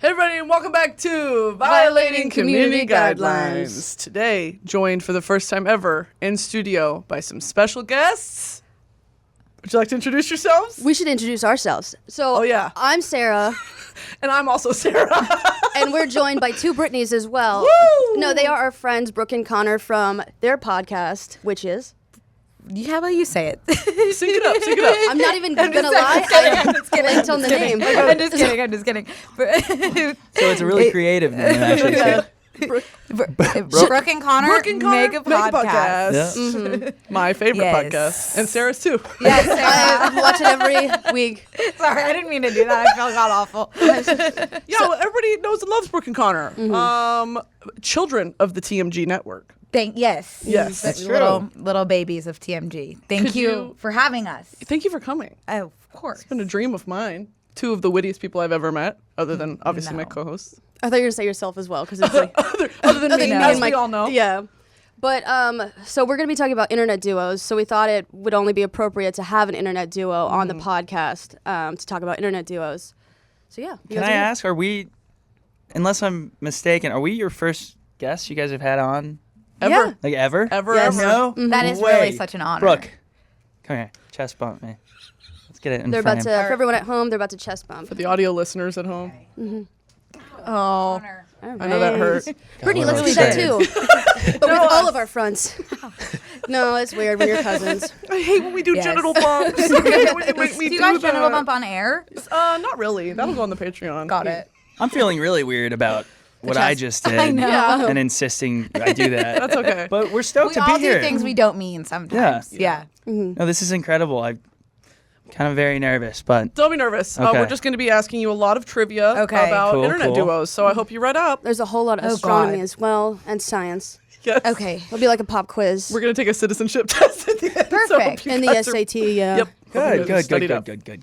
Hey everybody, and welcome back to Violating Community Guidelines. Today, joined for the first time ever in studio by some special guests. Would you like to introduce yourselves? We should introduce ourselves. So, Oh, yeah. I'm Sarah, And I'm also Sarah. and we're joined by two Brittany's as well. Woo! No, they are our friends, Brooke and Connor, from their podcast, which is... How about you say it? Sync it up, sync it up. I'm not even going to lie. I'm just kidding. I blanked on the name. I'm just kidding. So it's a really creative name, actually. Yeah. Brooke and Connor, Brooke and Connor make a podcast. Yeah. Mm-hmm. My favorite Yes. podcast. And Sarah's too. Yes, I watch it every week. Sorry, I didn't mean to do that. I felt god awful. Yeah, well, everybody knows and loves Brooke and Connor. Mm-hmm. Children of the TMG network. Yes. Yes. That's true. Little babies of TMG. Thank Could you you- for having us. Thank you for coming. Oh, of course. It's been a dream of mine. Two of the wittiest people I've ever met, other than obviously my No. co-hosts. I thought you were going to say yourself as well, because it's like... Other than me, than as me we all know. Yeah. But, so we're going to be talking about internet duos, so we thought it would only be appropriate to have an internet duo on the podcast to talk about internet duos. So, yeah. you Can guys I are here. ask, are we, unless I'm mistaken, are we your first guests you guys have had on? Ever. Yeah. Like ever? Ever, Yes. ever. No? That is way. really such an honor. Brooke, come here. Chest bump me. Let's get it in They're frame. about to, for everyone at home, they're about to chest bump. For the audio listeners at home. Oh, Honor. I know that hurt. Brittany, Got a let's little do that too. But with all of our fronts. No, it's weird when you're cousins. I hate when we do Yes. genital bumps. I hate when you make me Do you do guys genital that. bump on air? Not really. That'll go on the Patreon. Got it. I'm feeling really weird about what I just did. I know. Yeah. And insisting I do that. That's okay. But we're stoked We to all be here. do things we don't mean sometimes. Yeah. No, this is incredible. I'm kind of very nervous, but Don't be nervous. Okay. We're just going to be asking you a lot of trivia Okay. about Cool, internet cool. duos. So I hope you read up. There's a whole lot of Oh, astronomy God. as well, and science. Yes. Okay. It'll be like a pop quiz. We're going to take a citizenship test at the end. So I hope Perfect. you And the guys are- SAT, yeah. Yep.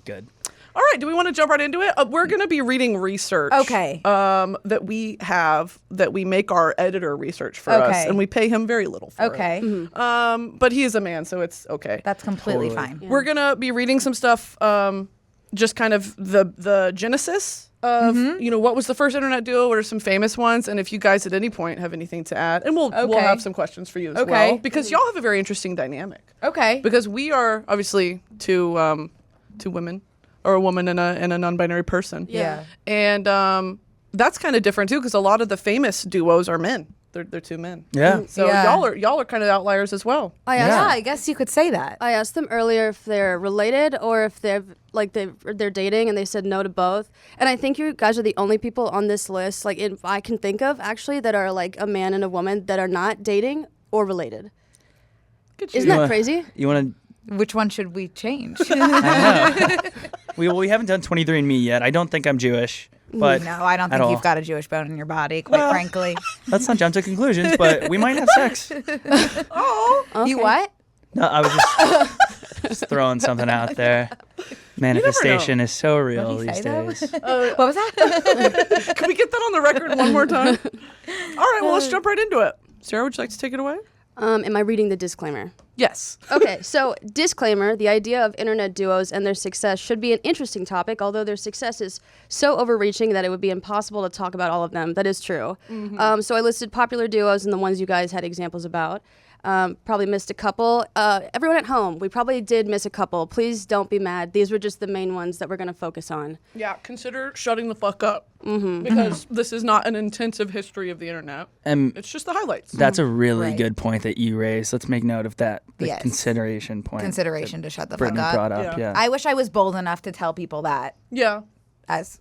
good. All right, do we want to jump right into it? We're going to be reading research. Okay. That we have, that we make our editor research for us, Okay. and we pay him very little for Okay. it. But he is a man, so it's okay. That's completely Totally. fine. We're going to be reading some stuff, just kind of the genesis of, what was the first internet duo, what are some famous ones, and if you guys at any point have anything to add, and we'll Okay. have some questions for you as Okay. well, because y'all have a very interesting dynamic. Okay. Because we are obviously two women, or a woman and a non-binary person. Yeah. And that's kind of different too, because a lot of the famous duos are men. They're two men. Yeah. So Yeah. y'all are kind of outliers as well. I Yeah, asked, I guess you could say that. I asked them earlier if they're related or if they're dating, and they said no to both. And I think you guys are the only people on this list, like I can think of actually, that are like a man and a woman that are not dating or related. Good you. Isn't that crazy? You want Which one should we change? to? I know. We haven't done 23andMe yet. I don't think I'm Jewish, but No, I don't at think all. you've got a Jewish bone in your body, quite frankly. Let's not jump to conclusions, but we might have sex. You what? No, I was just throwing something out there. Manifestation is so real What did he these say, though? days. What was that? Can we get that on the record one more time? All right, well, let's jump right into it. Sarah, would you like to take it away? Am I reading the disclaimer? Yes. Okay, so disclaimer, the idea of internet duos and their success should be an interesting topic, although their success is so overreaching that it would be impossible to talk about all of them. That is true. So I listed popular duos and the ones you guys had examples about. Probably missed a couple. Everyone at home, we probably did miss a couple. Please don't be mad. These were just the main ones that we're going to focus on. Yeah, consider shutting the fuck up. Because this is not an intensive history of the internet. And It's just the highlights. that's a really Right. good point that you raised. Let's make note of that. The Yes. consideration point. Consideration to shut the fuck Brittany up. brought up. Yeah. Yeah. I wish I was bold enough to tell people that Yeah. as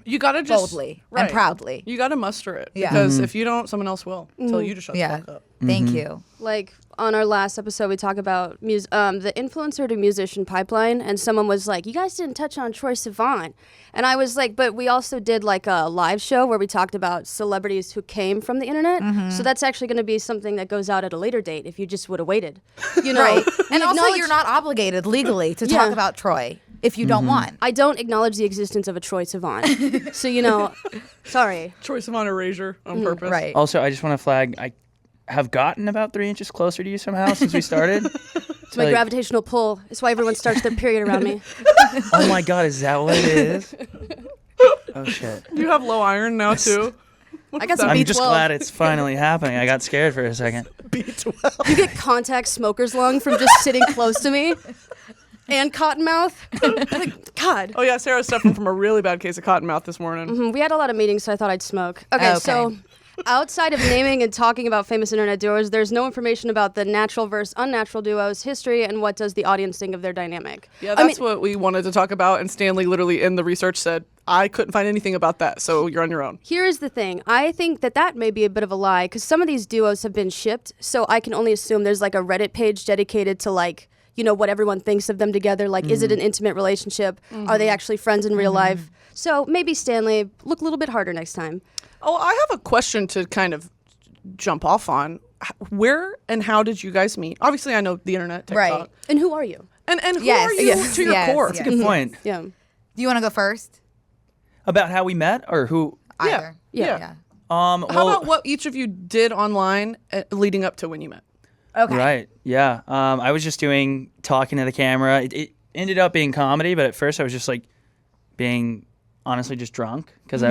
You got to just... boldly Right. and proudly. You got to muster it. Yeah. Because if you don't, someone else will. Tell you to shut the Yeah. fuck up. Thank you. Like on our last episode, we talked about the influencer to musician pipeline, and someone was like, "You guys didn't touch on Troye Sivan," and I was like, "But we also did like a live show where we talked about celebrities who came from the internet, so that's actually going to be something that goes out at a later date if you just would have waited, you know." Right. We And also, acknowledge- you're not obligated legally to Yeah. talk about Troy. if you don't want. I don't acknowledge the existence of a Troye Sivan. So, sorry. Troye Sivan erasure on purpose. Right. Also, I just want to flag, I have gotten about 3 inches closer to you somehow since we started. It's my gravitational pull. It's why everyone starts their period around me. Oh my God, is that what it is? Oh shit. You have low iron now too. I got some I'm B12. just glad it's finally happening. I got scared for a second. B12. You get contact smoker's lung from just sitting close to me. And cotton mouth. Like, God. Oh yeah, Sarah's suffering from a really bad case of cotton mouth this morning. We had a lot of meetings, so I thought I'd smoke. Okay, so outside of naming and talking about famous internet duos, there's no information about the natural versus unnatural duos, history, and what does the audience think of their dynamic. Yeah, that's what we wanted to talk about, and Stanley literally in the research said, I couldn't find anything about that, so you're on your own. Here is the thing. I think that may be a bit of a lie, because some of these duos have been shipped, so I can only assume there's like a Reddit page dedicated to like, what everyone thinks of them together. Like, is it an intimate relationship? Are they actually friends in real life? So maybe Stanley, look a little bit harder next time. Oh, I have a question to kind of jump off on. Where and how did you guys meet? Obviously, I know the internet, TikTok. Right. And who are you? And who Yes, are you yes, to your yes, core? yes. Good point. Yeah. Do you want to go first? About how we met or who? Either. Yeah. Well, How about what each of you did online leading up to when you met? Okay. Right. Yeah. I was just talking to the camera. It ended up being comedy, but at first I was just like being honestly just drunk because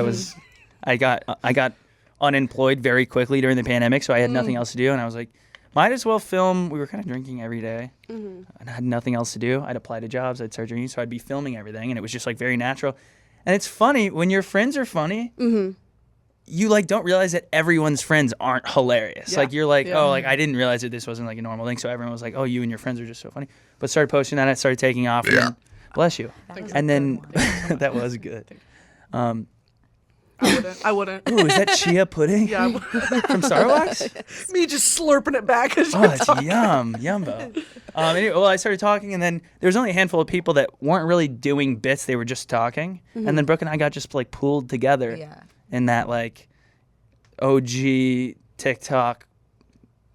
I got unemployed very quickly during the pandemic, so I had nothing else to do, and I was like, might as well film. We were kind of drinking every day, and I had nothing else to do. I'd apply to jobs, I'd start drinking, so I'd be filming everything, and it was just like very natural. And it's funny when your friends are funny. You like don't realize that everyone's friends aren't hilarious. Yeah. Like you're like, Yeah. oh, like I didn't realize that this wasn't like a normal thing. So everyone was like, oh, you and your friends are just so funny. But started posting that, it started taking off. And then, bless you. And then that was good. I wouldn't. Ooh, is that chia pudding? Yeah. From Starbucks? Me just slurping it back as Oh, you're it's talking. yumbo. Anyway, well, I started talking, and then there was only a handful of people that weren't really doing bits; they were just talking. And then Brooke and I got just like pooled together Yeah. in that like OG TikTok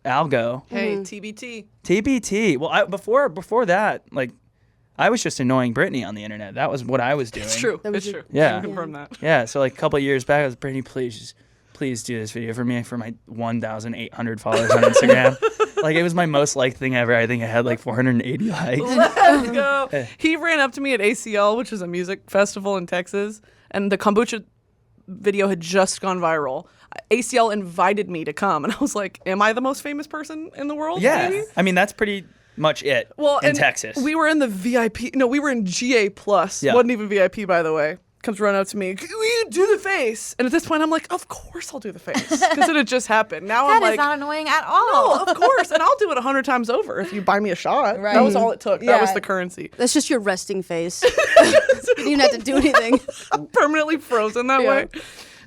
algo. Hey, TBT. TBT. Well, before that, like, I was just annoying Brittany on the internet. That was what I was doing. It's true. That was It's your- true. Yeah. I can confirm that. Yeah, so like a couple of years back, I was Brittany, please do this video for me for my 1,800 followers on Instagram. Like it was my most liked thing ever. I think I had like 480 likes. Let's go. He ran up to me at ACL, which is a music festival in Texas, and the kombucha video had just gone viral. ACL invited me to come, and I was like, am I the most famous person in the world? Yeah, maybe? I mean that's pretty much it. Well, in and Texas, we were in the VIP. No, we were in GA plus. Yeah. Wasn't even VIP, by the way. Comes running up to me. Will you do the face? And at this point, I'm like, of course I'll do the face because it had just happened. Now I'm That is like, not annoying at all. no, of course, and I'll do it 100 times over if you buy me a shot. Right. That was all it took. That was Yeah. the currency. That's just your resting face. You didn't even have to do anything. Permanently frozen that way.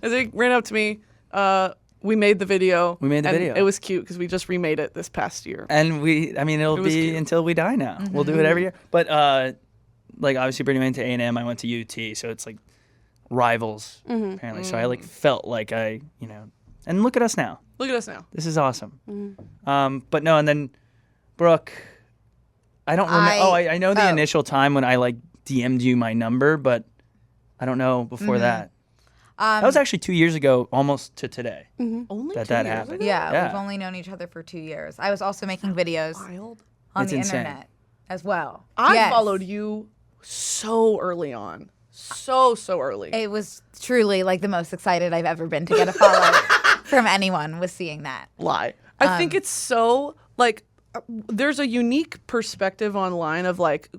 As he ran up to me, we made the video. We made the and video. It was cute because we just remade it this past year. and I mean it'll It was be cute. until we die now. We'll do it every year. But like obviously Brittany went to A&M, I went to UT, so it's like rivals apparently. So I like felt like and look at us now. Look at us now. This is awesome. But no, and then Brooke, I don't remember. I know the initial time when I like DM'd you my number, but I don't know before that. That was actually 2 years ago, almost to today. Only That 2 years happened. ago? Yeah, Yeah. we've only known each other for 2 years. I was also making videos Wild. on It's the insane. internet as well. I Yes. followed you so early on. So early. It was truly like the most excited I've ever been to get a follow from anyone was seeing that. Lie. I think it's so like there's a unique perspective online of like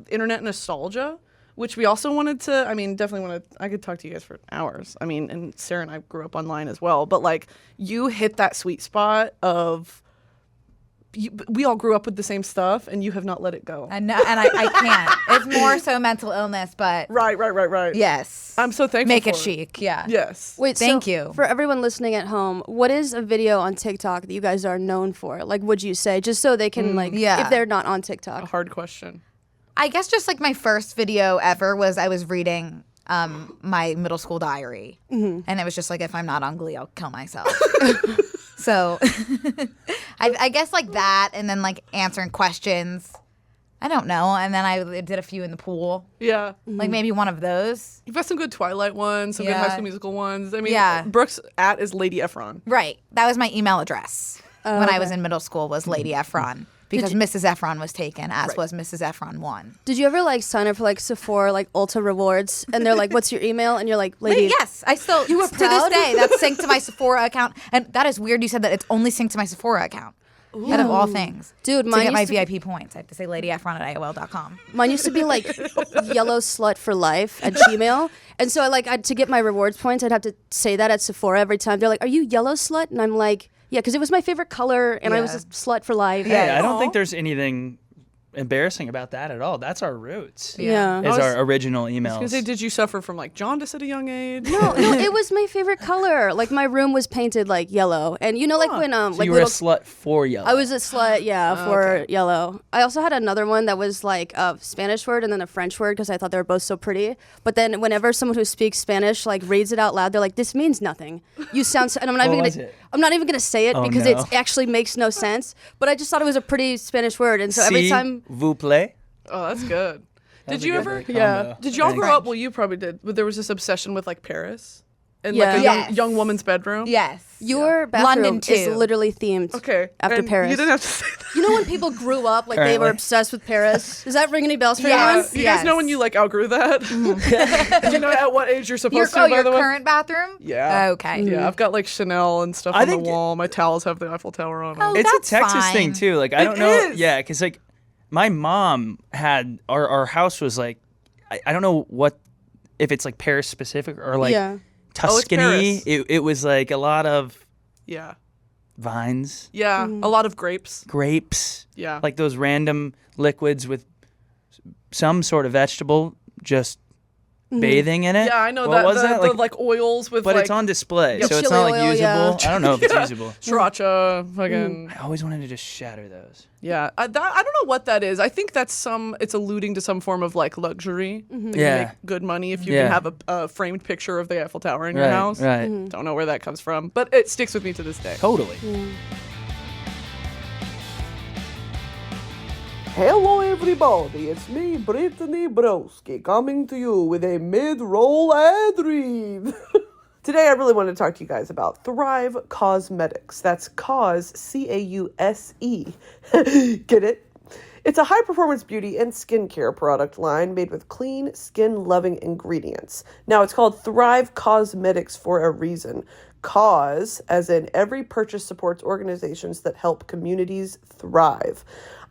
internet nostalgia, which we also wanted to. I mean, definitely want to. I could talk to you guys for hours. I mean, and Sarah and I grew up online as well, but like you hit that sweet spot of. We all grew up with the same stuff, and you have not let it go. And I can't. It's more so mental illness, but Right. yes. I'm so thankful. Make it for chic. Yeah. Yes. Wait, Thank so you. For everyone listening at home, what is a video on TikTok that you guys are known for? Like, would you say, just so they can, like, yeah. if they're not on A TikTok? hard question. I guess just like my first video ever was I was reading my middle school diary. And it was just like, if I'm not ugly, I'll kill myself. So I guess like that, and then like answering questions I don't know. And then I did a few in the pool. Yeah. Like maybe one of those. You've got some good Twilight ones, some good Yeah. High School Musical ones. I mean, Yeah. Brooke's @ is Lady Efron. Right. That was my email address when I was in middle school was Lady Efron. Because Mrs. Efron was taken, as was Mrs. Efron 1. Did you ever like sign up for like Sephora like Ulta rewards and they're like, "What's your email?" and you're like, "Lady." Wait, yes, I still You were to this proud? day that's synced to my Sephora account, and that is weird. You said that it's only synced to my Sephora account. Out of all things, Dude, to mine get my used to- VIP points, I have to say Lady Efron at AOL.com. Mine used to be like yellow slut for life at Gmail. And so to get my rewards points, I'd have to say that at Sephora every time. They're like, "Are you yellow slut?" And I'm like, "Yeah," because it was my favorite color and I was Yeah. a slut for life. Hey, I don't think there's anything embarrassing about that at all. That's our roots. Yeah. Is our original I was emails. gonna say, did you suffer from like jaundice at a young age? No, it was my favorite color. Like my room was painted like yellow. And you know like when So like you were a little slut for yellow. I was a slut, for yellow. I also had another one that was like a Spanish word and then a French word because I thought they were both so pretty. But then whenever someone who speaks Spanish like reads it out loud, they're like, "This means nothing. You sound," and What was it? I'm not even gonna say it Oh, because no. it actually makes no sense. But I just thought it was a pretty Spanish word, and so every S'il time. vous plaît. Oh, that's good. That Did was a you good ever? combo. Did y'all Thanks. grow up? Well, you probably did. But there was this obsession with like Paris and Yeah. like a Yes. young woman's bedroom. Yes, Your bathroom London, is too. literally themed Okay. after and Paris. You didn't have to say that. You know when people grew up, like they were Currently. obsessed with Paris? Does that ring any bells for Yes. anyone? You guys know Yes. when you like outgrew that? Do you know at what age you're supposed to? your By the way. current bathroom. Yeah. Okay. Yeah, I've got like Chanel and stuff I on the think- wall. My towels have the Eiffel Tower on them. Oh, It's a that's Texas fine. thing too. Like I don't know. is. Yeah, because like my mom had our house was like I don't know what if it's like Paris specific or like Yeah. Tuscany. Paris. It was like a lot of Yeah. vines, Yeah. A lot of grapes. grapes, Yeah. like those random liquids with some sort of vegetable just bathing in it. Yeah, I know What that. was the, that? the, like oils with But like it's on display, Yeah, so it's chili not like oil, usable. yeah. I don't know if it's usable. sriracha. Fucking. I always wanted to just shatter those. Yeah, I don't know what that is. I think it's alluding to some form of like luxury. That you Yeah. make good money if you Yeah. can have a framed picture of the Eiffel Tower in your Right, house. right. Don't know where that comes from, but it sticks with me to this day. Totally. Hello, everybody. It's me, Brittany Broski, coming to you with a mid-roll ad read. Today, I really want to talk to you guys about Thrive Cosmetics. That's Cause, C-A-U-S-E. Get it? It's a high-performance beauty and skincare product line made with clean, skin-loving ingredients. Now, it's called Thrive Cosmetics for a reason. Cause, as in every purchase supports organizations that help communities thrive.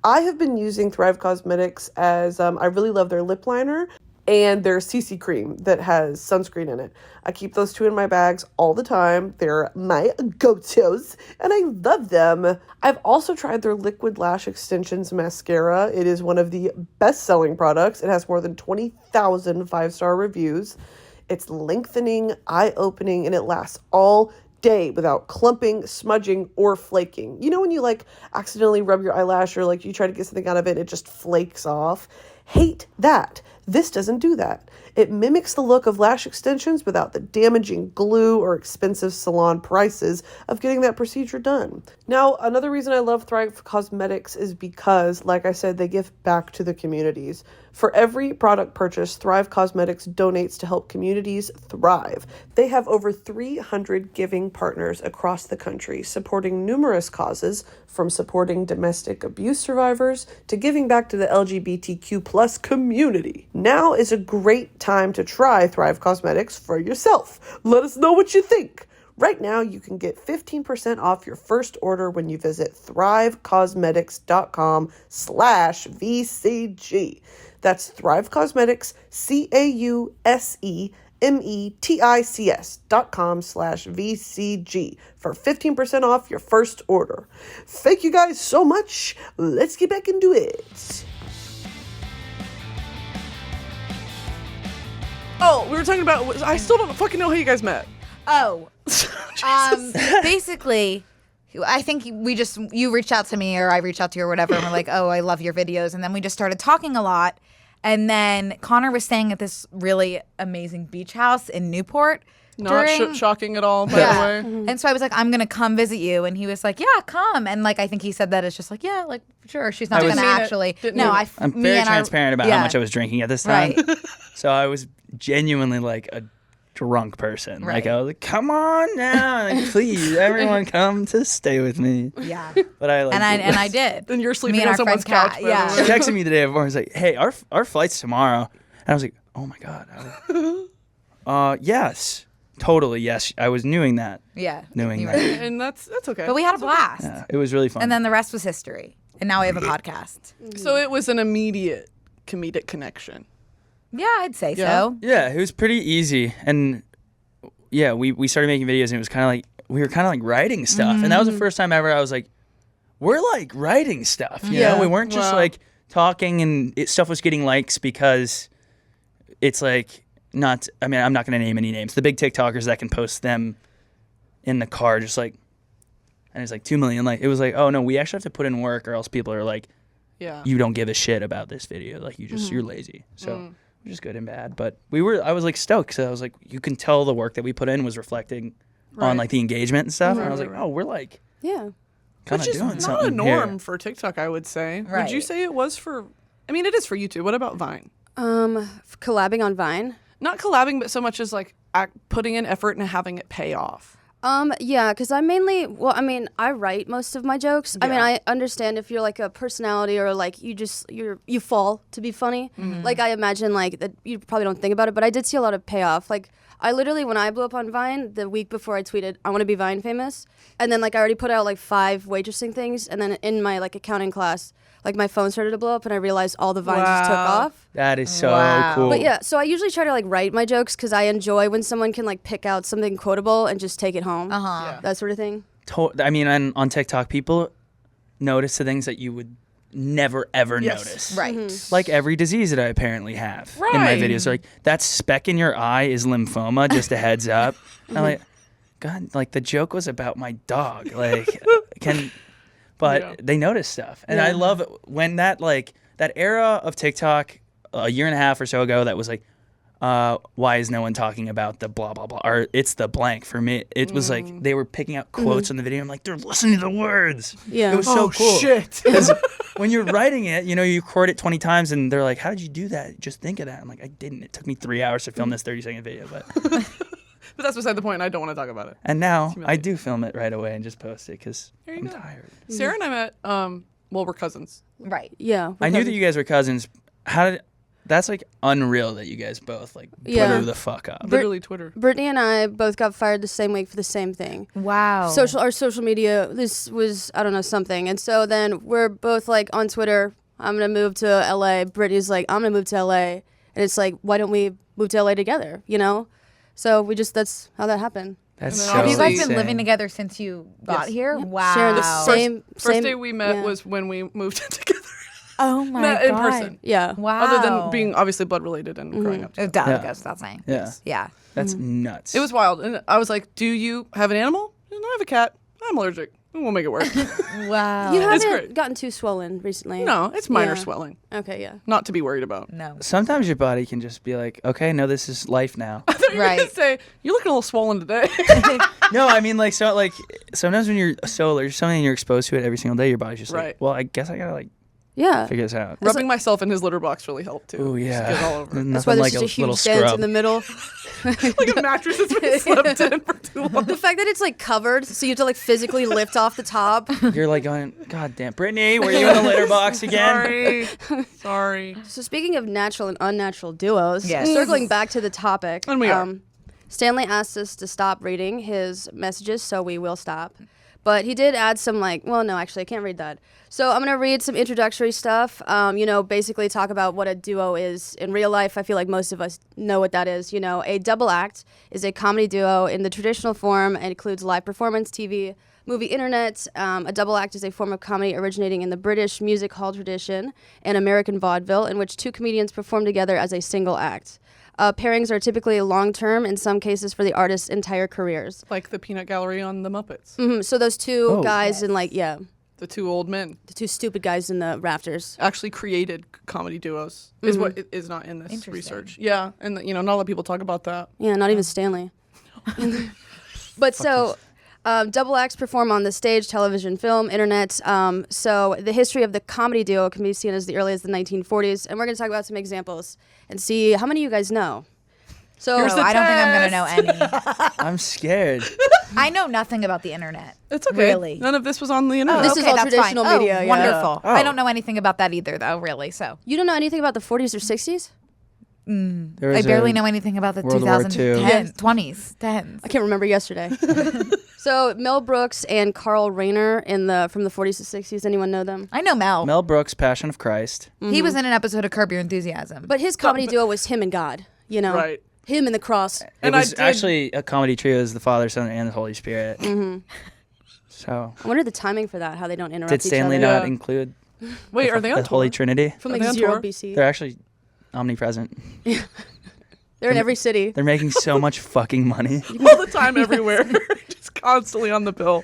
I have been using Thrive Cosmetics as I really love their lip liner and their CC cream that has sunscreen in it. I keep those two in my bags all the time. They're my go-tos, and I love them. I've also tried their Liquid Lash Extensions mascara. It is one of the best-selling products. It has more than 20,000 five-star reviews. It's lengthening, eye-opening, and it lasts all day without clumping, smudging, or flaking. You know when you like accidentally rub your eyelash or like you try to get something out of it, it just flakes off? Hate that. This doesn't do that. It mimics the look of lash extensions without the damaging glue or expensive salon prices of getting that procedure done. Now, another reason I love Thrive Cosmetics is because, like I said, they give back to the communities. For every product purchase, Thrive Cosmetics donates to help communities thrive. They have over 300 giving partners across the country, supporting numerous causes, from supporting domestic abuse survivors to giving back to the LGBTQ plus community. Now is a great time to try Thrive Cosmetics for yourself. Let us know what you think. Right now, you can get 15% off your first order when you visit thrivecosmetics.com/VCG. That's Thrive Cosmetics, CAUSEMETICS.com/VCG for 15% off your first order. Thank you guys so much. Let's get back into it. Oh, we were talking about, I still don't fucking know how you guys met. Oh, basically, I think you reached out to me or I reached out to you or whatever, and we're like, oh, I love your videos. And then we just started talking a lot. And then Connor was staying at this really amazing beach house in Newport. Not during- shocking at all, by Yeah. the way. And so I was like, I'm gonna come visit you, and he was like, yeah, come. And like I think he said that it's just like, yeah, like sure, she's not I was- gonna Didn't mean it. actually. Didn't No, mean it. I'm me very and our- transparent about yeah. how much I was drinking at this time. Right. So I was genuinely like a drunk person. Like Right. I was like, come on now, like, please, everyone come to stay with me. Yeah. But I like And I did. Then you're sleeping Me and on our someone's friend couch. Kat, by yeah. the She way. texted me the day before and was like, hey, our flight's tomorrow. And I was like, oh my God. Yes. Totally, yes. I was doing that. Yeah. Knowing You that. were- And that's okay. But we had a blast. Yeah, it was really fun. And then the rest was history. And now we have a podcast. So it was an immediate comedic connection. Yeah, I'd say Yeah. so. yeah, it was pretty easy. And yeah, we started making videos and it was kind of like, we were kind of like writing stuff. And that was the first time ever I was like, we're like writing stuff. You Yeah. know, we weren't just Wow. like talking and stuff was getting likes because it's like not, I mean, I'm not going to name any names. The big TikTokers that can post them in the car, just like, and it's like 2 million. Like, it was like, oh no, we actually have to put in work or else people are like, Yeah. you don't give a shit about this video. Like, you just, you're lazy. So, which is good and bad. But I was like stoked because I was like, you can tell the work that we put in was reflecting Right. on like the engagement and stuff. And I was Right, like, right. oh, we're like Yeah. kind Which of is doing not something a norm here. for TikTok, I would say. Would Right. you say it was for? I mean, it is for YouTube. What about Vine? Collabing on Vine. Not collabing, but so much as like putting in effort and having it pay off. Yeah, because I mainly, well, I mean, I write most of my jokes. I mean, Yeah. I understand if you're like a personality or like you fall to be funny. Like I imagine like that you probably don't think about it, but I did see a lot of payoff. Like I literally, when I blew up on Vine, the week before I tweeted, I want to be Vine famous. And then like I already put out like 5 waitressing things. And then in my like accounting class, like my phone started to blow up and I realized all the Vines just took Wow. off. That is so Wow. cool. But yeah, so I usually try to like write my jokes because I enjoy when someone can like pick out something quotable and just take it home. Yeah. That sort of thing. I mean, on TikTok, people notice the things that you would never ever Yes. notice. Right. Like every disease that I apparently have in my Right. videos. Like that speck in your eye is lymphoma. Just a heads up. I'm like, God, like the joke was about my dog. Like, but Yeah. they notice stuff, and I love it when that era of TikTok a year and a half or so ago that was like, why is no one talking about the blah blah blah, or it's the blank for me. It was like they were picking out quotes on the video. I'm like, they're listening to the words. Yeah. It was so cool. Shit. Because when you're writing it, you know, you record it 20 times and they're like, how did you do that? Just think of that. I'm like, I didn't. It took me 3 hours to film this 30-second video. But that's beside the point. I don't want to talk about it. And now I do film it right away and just post it because There you I'm go. tired. Sarah and I met. Well, we're cousins. Right. Yeah. I knew that you guys were cousins. That's like unreal that you guys both like Yeah. blew the fuck up. Literally Twitter. Brittany and I both got fired the same week for the same thing. Wow. Our social media, this was, I don't know, something. And so then we're both like on Twitter, I'm going to move to LA. Brittany's like, I'm going to move to LA. And it's like, why don't we move to LA together, you know? So that's how that happened. That's And then so Have you guys obviously- been living together since you got Yes. here? Wow. Sharing the same, First day we met yeah. was when we moved together. Oh my Met god. in person. Yeah. Wow. Other than being obviously blood related and growing up. It Yeah. goes without saying. Yeah. Yeah. That's nuts. It was wild. And I was like, do you have an animal? No, I have a cat. I'm allergic. We'll make it work. Wow. You It's haven't great. gotten too swollen recently. No, it's minor Yeah. swelling. Okay, yeah. Not to be worried about. No. Sometimes your body can just be like, okay, no, this is life now. I thought you were gonna Right. say, you're looking a little swollen today. No, I mean like sometimes when you're solar, something and you're exposed to it every single day, your body's just Right. like, well, I guess I gotta like Yeah. figure this out. Rubbing myself in his litter box really helped too. Oh yeah, Just get all over. That's why Nothing there's like such a little huge dent scrub. in the middle. Like a mattress that's been slept in for too long. The fact that it's like covered, so you have to like physically lift off the top. You're like going, God damn, Brittany, were you in the litter box again? Sorry. So speaking of natural and unnatural duos, Yes. circling back to the topic, And we are. Stanley asked us to stop reading his messages, so we will stop. But he did add some well, no, actually, I can't read that. So I'm gonna read some introductory stuff. Basically talk about what a duo is in real life. I feel like most of us know what that is. You know, a double act is a comedy duo in the traditional form and includes live performance, TV, movie, internet. A double act is a form of comedy originating in the British music hall tradition and American vaudeville, in which 2 comedians perform together as a single act. Pairings are typically long-term, in some cases for the artist's entire careers. Like the peanut gallery on the Muppets. So those 2 Oh. guys in The 2 old men the 2 stupid guys in the rafters. actually created comedy duos. Is what is not in this research. Yeah, and not a lot of people talk about that. Yeah, not even Stanley. But so, double acts perform on the stage, television, film, internet. So the history of the comedy duo can be seen as the early as the 1940s, and we're going to talk about some examples and see how many of you guys know. So Here's the I don't think I'm going to know any. I'm scared. I know nothing about the internet. It's okay. Really? None of this was on the internet. This is all that's traditional fine. media, Oh, yeah. wonderful. Oh. I don't know anything about that either, though, really. So you don't know anything about the 40s or 60s? There I was barely a know anything about the World War II. 2010s, 20s, 10s. I can't remember yesterday. So Mel Brooks and Carl Reiner from the 40s to 60s. Anyone know them? I know Mel. Mel Brooks, Passion of Christ. He was in an episode of Curb Your Enthusiasm. But his comedy duo was him and God. You know, Right. Him and the cross. And It was I did- actually a comedy trio as the Father, Son, and the Holy Spirit. So I wonder the timing for that. How they don't interrupt did Stanley each other. not Yeah. include Wait, are they on the Holy tour? Trinity? From Are like they on 0 tour? BC. They're actually omnipresent. They're in every city. They're making so much fucking money. All the time, everywhere. Just constantly on the bill.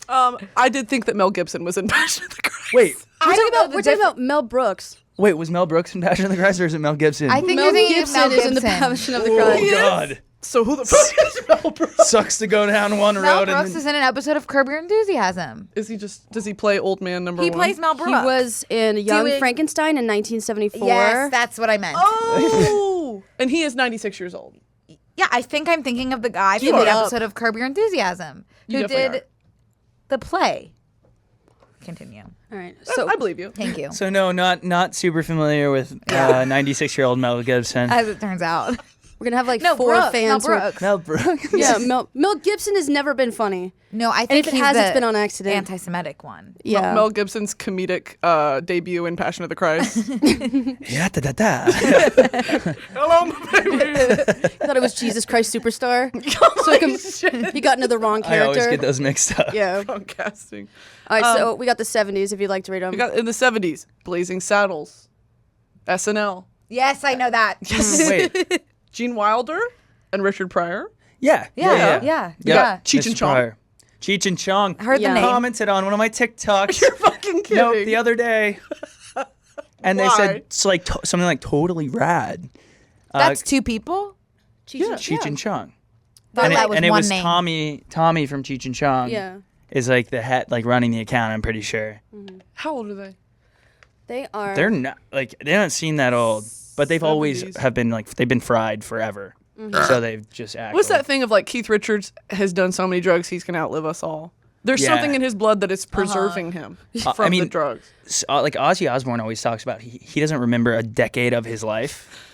I did think that Mel Gibson was in Passion of the Christ. Wait, We're talking about Mel Brooks. wait, was Mel Brooks in Passion of the Christ or is it Mel Gibson? I think Mel you're thinking Gibson of Mel is in the Gibson. Passion of the Oh Christ. God, So who the fuck is Mel Brooks? sucks to go down one Mel road Brooks and is in an episode of Curb Your Enthusiasm. Does he play old man number He one? plays Mel Brooks. He was in Young Doing- Frankenstein in 1974. Yes, that's what I meant. Oh! And he is 96 years old. Yeah, I think I'm thinking of the guy Keep from it the up. episode of Curb Your Enthusiasm You who definitely did the play. Continue. All right. So I believe you. Thank you. So no, not super familiar with 96-year-old Mel Gibson. As it turns out. we're gonna have like No, 4 Brooks, fans. Mel who are- Brooks. Mel Brooks. Yeah, Mel Gibson has never been funny. No, I And think if it he's has, the it's been on accident. anti-Semitic one. Yeah. Mel Gibson's comedic debut in Passion of the Christ. Yeah, da da da. Hello, my baby. I thought it was Jesus Christ Superstar. He got into the wrong I character. always get those mixed up. Yeah. Wrong casting. All right. So we got the 70s. If you'd like to read them. We got in the 70s, Blazing Saddles, SNL, Yes, I know that. Wait. Gene Wilder, and Richard Pryor. Yeah. Yeah. Cheech and Mr. Chong. Pryor. Cheech and Chong. Heard Yeah. the name. Commented on one of my TikToks. You're fucking kidding. No, the other day. And they Why? said it's like something like totally rad. That's 2 people? Cheech and Chong. Thought that was and it one was name. Tommy from Cheech and Chong. Yeah. Is like the head, like running the account. I'm pretty sure. How old are they? They are. They're not like they haven't seen that old, but they've always 70s. have been like they've been fried forever. So they've just acted. What's that thing of like Keith Richards has done so many drugs he's gonna outlive us all? There's Yeah. something in his blood that is preserving him from I mean, the drugs. Like Ozzy Osbourne always talks about, he doesn't remember a decade of his life.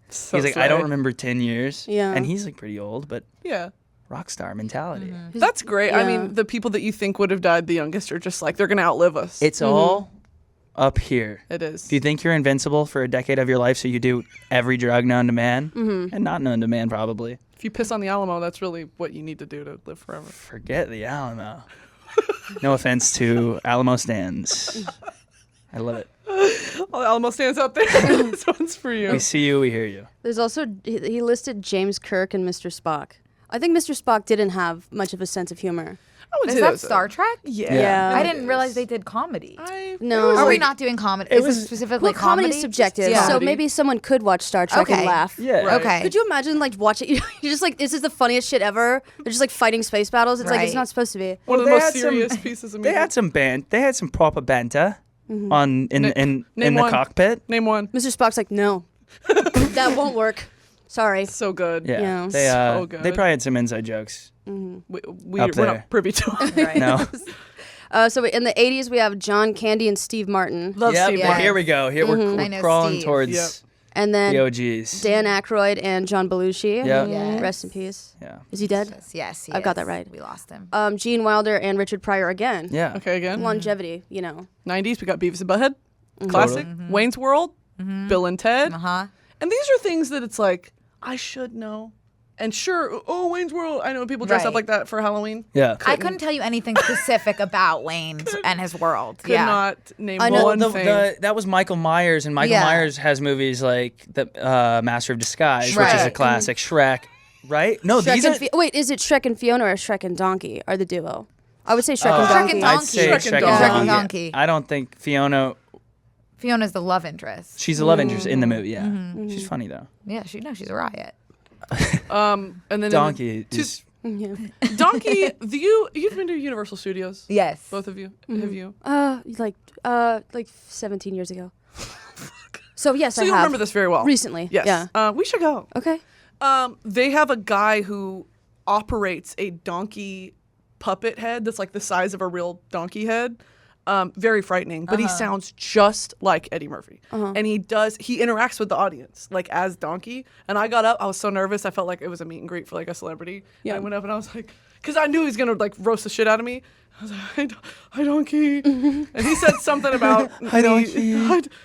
So He's like, I don't sad. remember 10 years. Yeah. And he's like pretty old, but Yeah, rock star mentality. that's great. I Yeah. mean, the people that you think would have died the youngest are just like they're gonna outlive us. It's all up here. It is. Do you think you're invincible for a decade of your life, so you do every drug known to man? And not known to man, probably. If you piss on the Alamo, that's really what you need to do to live forever. Forget the Alamo. No offense to Alamo stands. I love it. All the Alamo stands out there. This one's for you. We see you, we hear you. There's also he listed James Kirk and Mr. Spock. I think Mr. Spock didn't have much of a sense of humor. I would Is say that that's Star Trek? Yeah. Yeah. I didn't realize they did comedy. No. Are we not doing comedy? Is this specifically Well, comedy comedy? is subjective, Yeah. so Comedy. maybe someone could watch Star Trek and Okay. laugh. Yeah. Right. Okay. Could you imagine like watching? You're just like, this is the funniest shit ever. They're just like fighting space battles. It's like it's Right. not supposed to be. One of the They most had some- serious pieces of They music. had some They had some proper banter on in Name the one. cockpit. Name one. Mr. Spock's like, no, that won't work. Sorry. So good. Yeah, Yeah. they So they good. probably had some inside jokes. We're Up there. not privy to it. No. So in the 80s, we have John Candy and Steve Martin. Love Yep, Steve yeah. well, Martin. here we go. Here we're I know crawling Steve. towards Yep. And then the OGs. Dan Aykroyd and John Belushi. Yep. Yes. Rest in peace. Yeah. Is he dead? Yes, he I've got is. that right. We lost him. Gene Wilder and Richard Pryor again. Yeah. Okay, again. Longevity, you know. 90s, we got Beavis and Butthead. Classic. Wayne's World. Bill and Ted. Uh-huh. And these are things that it's like, I should know. And sure, oh, Wayne's World. I know people dress up Right. like that for Halloween. Yeah. I couldn't tell you anything specific about Wayne and his world. Could not name I know- one Well, thing. that was Michael Myers, and Michael Yeah. Myers has movies like the Master of Disguise, which is a Shrek. classic. Shrek, right? No, Shrek these and are. Wait, is it Shrek and Fiona or Shrek and Donkey are the duo? I would say Shrek and Shrek Donkey. and Donkey. I'd say Shrek and Shrek and Donkey. Shrek Donkey. and Donkey. I don't think Fiona. Fiona's the love interest. She's a love interest in the movie. Yeah, she's funny though. Yeah, she's a riot. And then Donkey. Yeah. Donkey. You've been to Universal Studios? Yes. Both of you. Have you? Like 17 years ago. So yes, So I you have. remember this very well. Recently. Yes. Yeah. We should go. Okay. They have a guy who operates a donkey puppet head that's like the size of a real donkey head. Very frightening, but he sounds just like Eddie Murphy. And he interacts with the audience like as Donkey. And I got up, I was so nervous, I felt like it was a meet and greet for like a celebrity. Yeah. And I went up and I was like, because I knew he was gonna like roast the shit out of me. I was like, hi Donkey. And he said something about Hi, Donkey.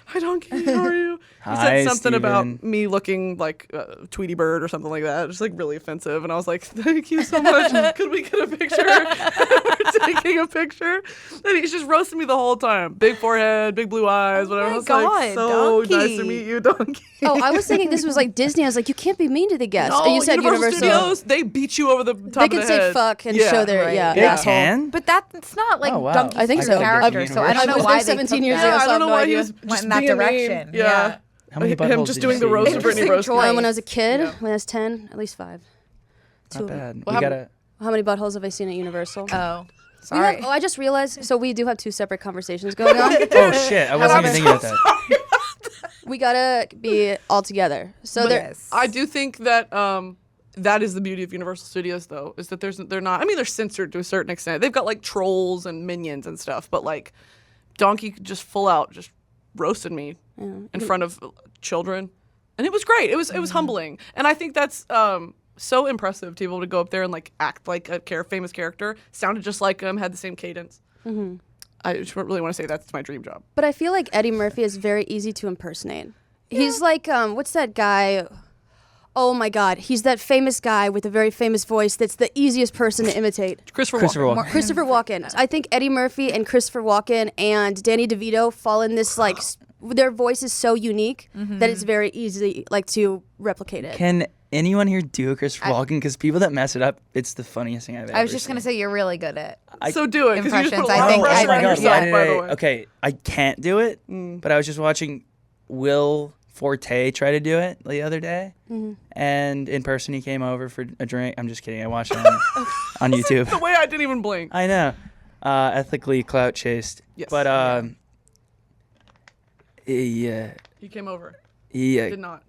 Hi Donkey, how are you? He Hi, said something about Steven. me looking like Tweety Bird or something like that. Just like really offensive. And I was like, thank you so much. Could we get a picture? We're taking a picture. And he's just roasting me the whole time. Big forehead, big blue eyes, whatever. my I was like, God, so Donkey. nice to meet you, Donkey. Oh, I was thinking this was like Disney. I was like, you can't be mean to the guests. No, And you said Universal Universal. Studios, they beat you over the top They of can the say head. fuck and Yeah. show their Right. yeah. They asshole. can? But that's not like Oh, wow. Donkey's I think so. character, so I don't I know was why there 17 years Yeah, ago. I so don't know have no why idea. he was went just in that being mean. direction. Yeah. How many Him buttholes just did doing you the see? roast of Brittany Interesting roasting. choice. When I was a kid, Yeah. when I was 10, at least 5. Not bad. Well, We gotta. How many buttholes have I seen at Universal? Oh, We sorry. have- I just realized. So we do have 2 separate conversations going on. Oh shit! I wasn't even thinking about that. We gotta be all together. So there. Yes. I do think that that is the beauty of Universal Studios, though, is that they're not. I mean, they're censored to a certain extent. They've got like trolls and minions and stuff, but like Donkey just full out just roasted me in front of children, and it was great. It was humbling, and I think that's so impressive to be able to go up there and like act like a famous character, sounded just like him, had the same cadence. I just really want to say that's my dream job. But I feel like Eddie Murphy is very easy to impersonate. He's like, what's that guy? Oh my God, he's that famous guy with a very famous voice that's the easiest person to imitate. Christopher Walken. Christopher Walken. I think Eddie Murphy and Christopher Walken and Danny DeVito fall in this like, their voice is so unique that it's very easy like to replicate it. Can anyone here do a Christopher Walken? Because people that mess it up, it's the funniest thing I've ever seen. I was just gonna say you're really good at. So do it, because you just put a Impressions, lot I of think pressure I on think- yourself, yeah. by the way. Okay, I can't do it, but I was just watching Will Forte try to do it the other day, and in person he came over for a drink. I'm just kidding. I watched it on YouTube. The way I didn't even blink. I know, ethically clout chased. Yes. But he He came over. he Did not.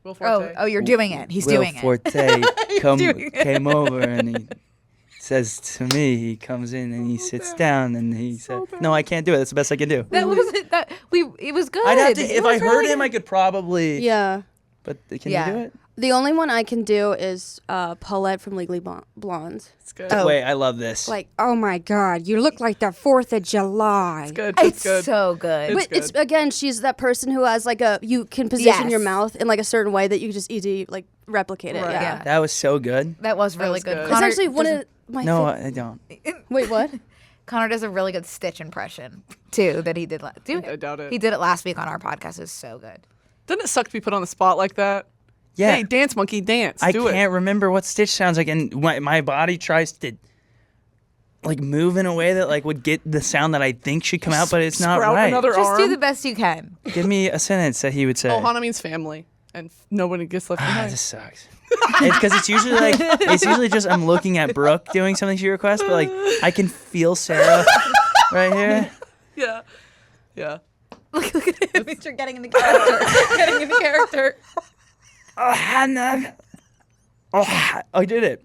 Will Forte. Oh, you're doing it. He's Will doing it. Forte doing it. came over and he says to me, he comes in and he sits down and he said, "No, I can't do it. That's the best I can do." That was it. It was good. I'd have to, It if was I heard really him, good. I could probably. Yeah. But can Yeah. you do it? The only one I can do is Paulette from Legally Blonde. It's good. Wait, I love this. Like, oh my God, you look like the 4th of July. It's good. It's It's good. so good. It's But it's good. again, she's that person who has like you can position your Yes. mouth in like a certain way that you just easy like replicate it. Right. Yeah. Yeah. that was so good. That was really was good. good. It's Connor actually one does of my No, fa- I don't. Wait, what? Connor does a really good Stitch impression too that he did. I doubt it. He did it last week on our podcast. It was so good. Doesn't it suck to be put on the spot like that? Yeah. Hey, dance monkey, dance. I Do can't it. remember what Stitch sounds like, and my body tries to like move in a way that like would get the sound that I think should come out, but it's not Sprout right. another Just arm. do the best you can. Give me a sentence that he would say. Ohana means family, and nobody gets left Ah, behind. this sucks. Because it's usually just I'm looking at Brooke doing something she requests, but like I can feel Sarah right here. Yeah. Yeah. Look at him. You're getting into character. Getting into character. Oh, Hannah. Oh, I did it.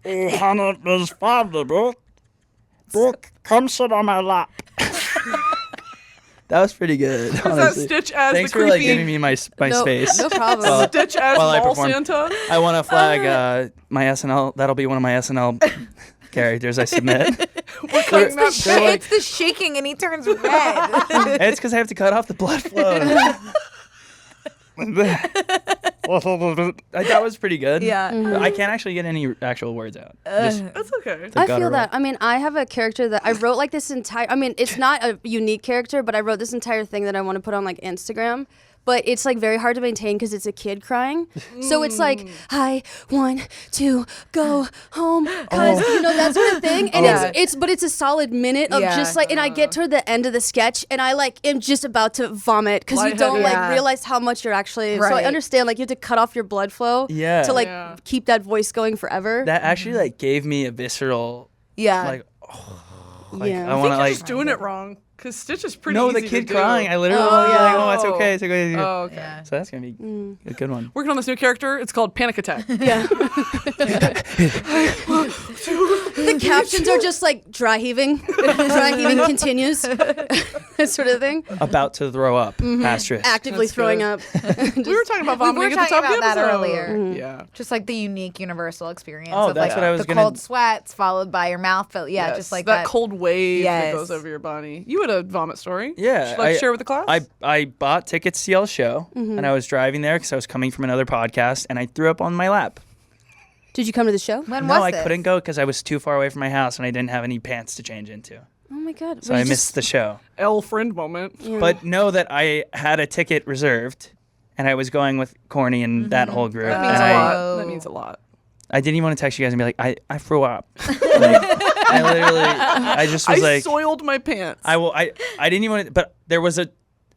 Oh, Hannah is father, Brooke. Brooke, come sit on my lap. That was pretty good. Is that honestly. Stitch as Thanks the for like creepy giving me my No, space. no problem. Well, Stitch as while I Mall perform. Santa? I want to flag my SNL. That'll be one of my SNL characters I submit. Cutting that back. It's the shaking and he turns red. It's because I have to cut off the blood flow. That was pretty good. Yeah. I can't actually get any actual words out. Just That's okay. the I guttural. feel that. I mean, I have a character that I wrote like this entire. I mean, it's not a unique character, but I wrote this entire thing that I want to put on like Instagram. but it's like very hard to maintain because it's a kid crying. So it's like, I want to go home, because that sort of thing. And it's a solid minute of just like, and I get to the end of the sketch and I like am just about to vomit because you don't like realize how much you're actually. So I understand like you have to cut off your blood flow to like keep that voice going forever. That actually like gave me a visceral. Like, I want to like. Just doing it wrong. Because Stitch is pretty No, easy the kid to crying. do. I literally want to be like, oh, it's okay. It's okay. Oh, okay. Yeah. So that's going to be a good one. Working on this new character. It's called Panic Attack. Yeah. The captions are just like dry heaving. Dry heaving continues. That sort of thing. About to throw up. Asterisk. Actively That's throwing good. up. We were talking about vomiting at the top of the that episode. earlier. Yeah. Just like the unique universal experience Oh, of that's like what I was the gonna- cold sweats followed by your mouth. But Yes, just like that cold wave that Yes. goes over your body. You had a vomit story. Yeah. Should I share with the class? I bought tickets to y'all's show, and I was driving there because I was coming from another podcast, and I threw up on my lap. Did you come to the show? When No, was I this? couldn't go because I was too far away from my house, and I didn't have any pants to change into. Oh my God. So I missed the show. L friend moment. But know that I had a ticket reserved, and I was going with Corny and that whole group. That means and a I, lot. That means a lot. I didn't even want to text you guys and be like, I threw up. I just was I like, soiled my pants. I didn't even want to, but